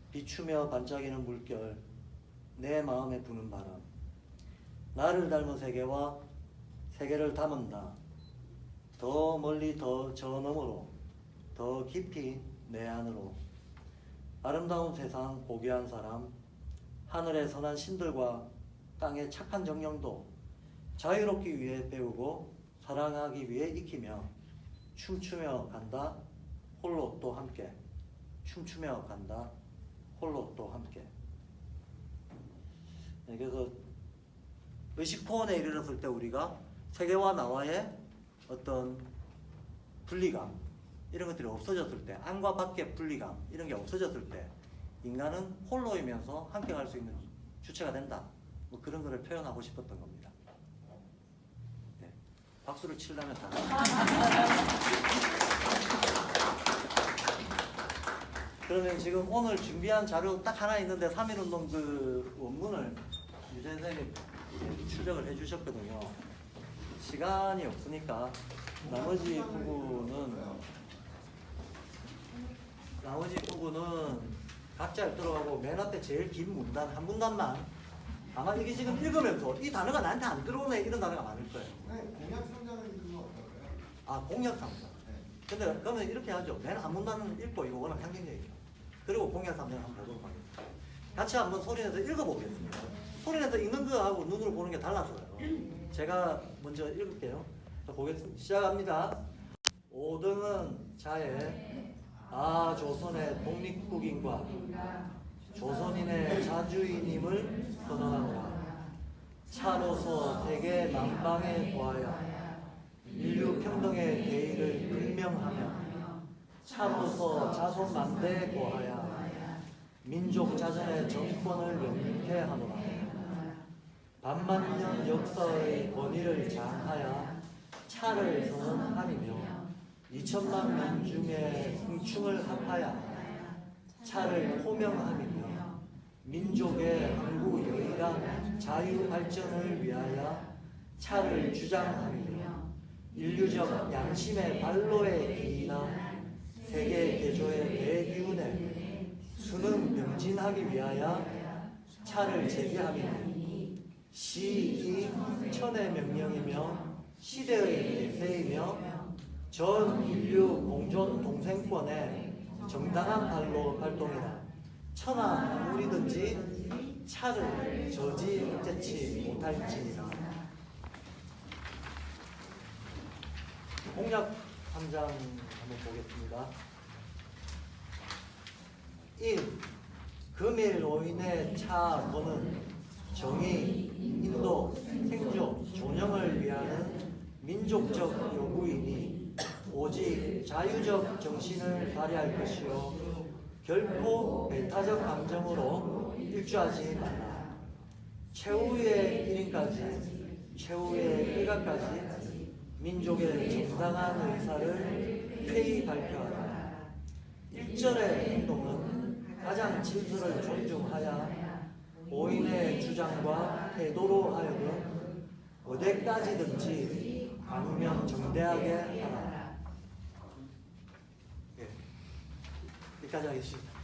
비추며 반짝이는 물결, 내 마음에 부는 바람, 나를 닮은 세계와 세계를 담은 나, 더 멀리 더 저 너머로, 더 깊이 내 안으로, 아름다운 세상 고귀한 사람, 하늘의 선한 신들과 땅의 착한 정령도 자유롭기 위해 배우고 사랑하기 위해 익히며 춤추며 간다 홀로 또 함께, 춤추며 간다 홀로 또 함께. 네, 그래서 의식포원에 이르렀을 때 우리가 세계와 나와의 어떤 분리감 이런 것들이 없어졌을 때, 안과 밖의 분리감 이런 게 없어졌을 때 인간은 홀로이면서 함께 갈 수 있는 주체가 된다. 뭐 그런 거를 표현하고 싶었던 겁니다. 네, 박수를 치려면 다. 그러면 지금 오늘 준비한 자료 딱 하나 있는데 3.1운동 그 원문을 유재 선생님이 출력을 해주셨거든요. 시간이 없으니까 나머지 부분은 각자 들어가고 맨 앞에 제일 긴 문단 한 문단만 아마 이게 지금 읽으면서 이 단어가 나한테 안 들어오네 이런 단어가 많을 거예요. 네, 공약 상자는 그거 어떨까요? 아, 공약 상자. 네. 근데 그러면 이렇게 하죠. 맨 앞 문단은 읽고 이거 워낙 상징적이죠. 그리고 공약 상자를 한번 보도록 하겠습니다. 같이 한번 소리내서 읽어보겠습니다. 소리내서 읽는 거하고 눈으로 보는 게 달라서요. 제가 먼저 읽을게요. 자, 보겠습니다. 시작합니다. 5등은 자의 조선의 독립국인과 조선인의 자주인임을 선언하노라. 차로서 세계 만방에 거하여 인류 평등의 대의를 분명하며 차로서 자손 만대에 거하여 민족 자전의 정권을 영위케 하노라. 반만년 역사의 권위를 장하여 차를 선언함이며 2천만 명 중에 승충을 합하여 차를 호명함이며 민족의 항구 유일한 자유 발전을 위하여 차를 주장함이며 인류적 양심의 발로에 기인한 세계 개조의 대기운에 수능 명진하기 위하여 차를 제기함이니 시이 천의 명령이며 시대의 대세이며 전 인류 공존 동생권의 정당한 발로 발동이라. 천하 아무리든지 차를 저지죄치 못할지니라. 공약 3장 한번 보겠습니다. 1. 금일 오인의 차권은 정의, 인도, 생존, 존영을 위하는 민족적 요구이니 오직 자유적 정신을 발휘할 것이요 결코 배타적 감정으로 일주하지 말라. 최후의 1인까지 최후의 일가까지 민족의 정당한 의사를 회의 발표하라. 1절의 행동은 가장 진술을 존중하여 오인의 주장과 태도로 하여금 어디까지든지 광명정대하게 하라. 여기까지 하겠습니다.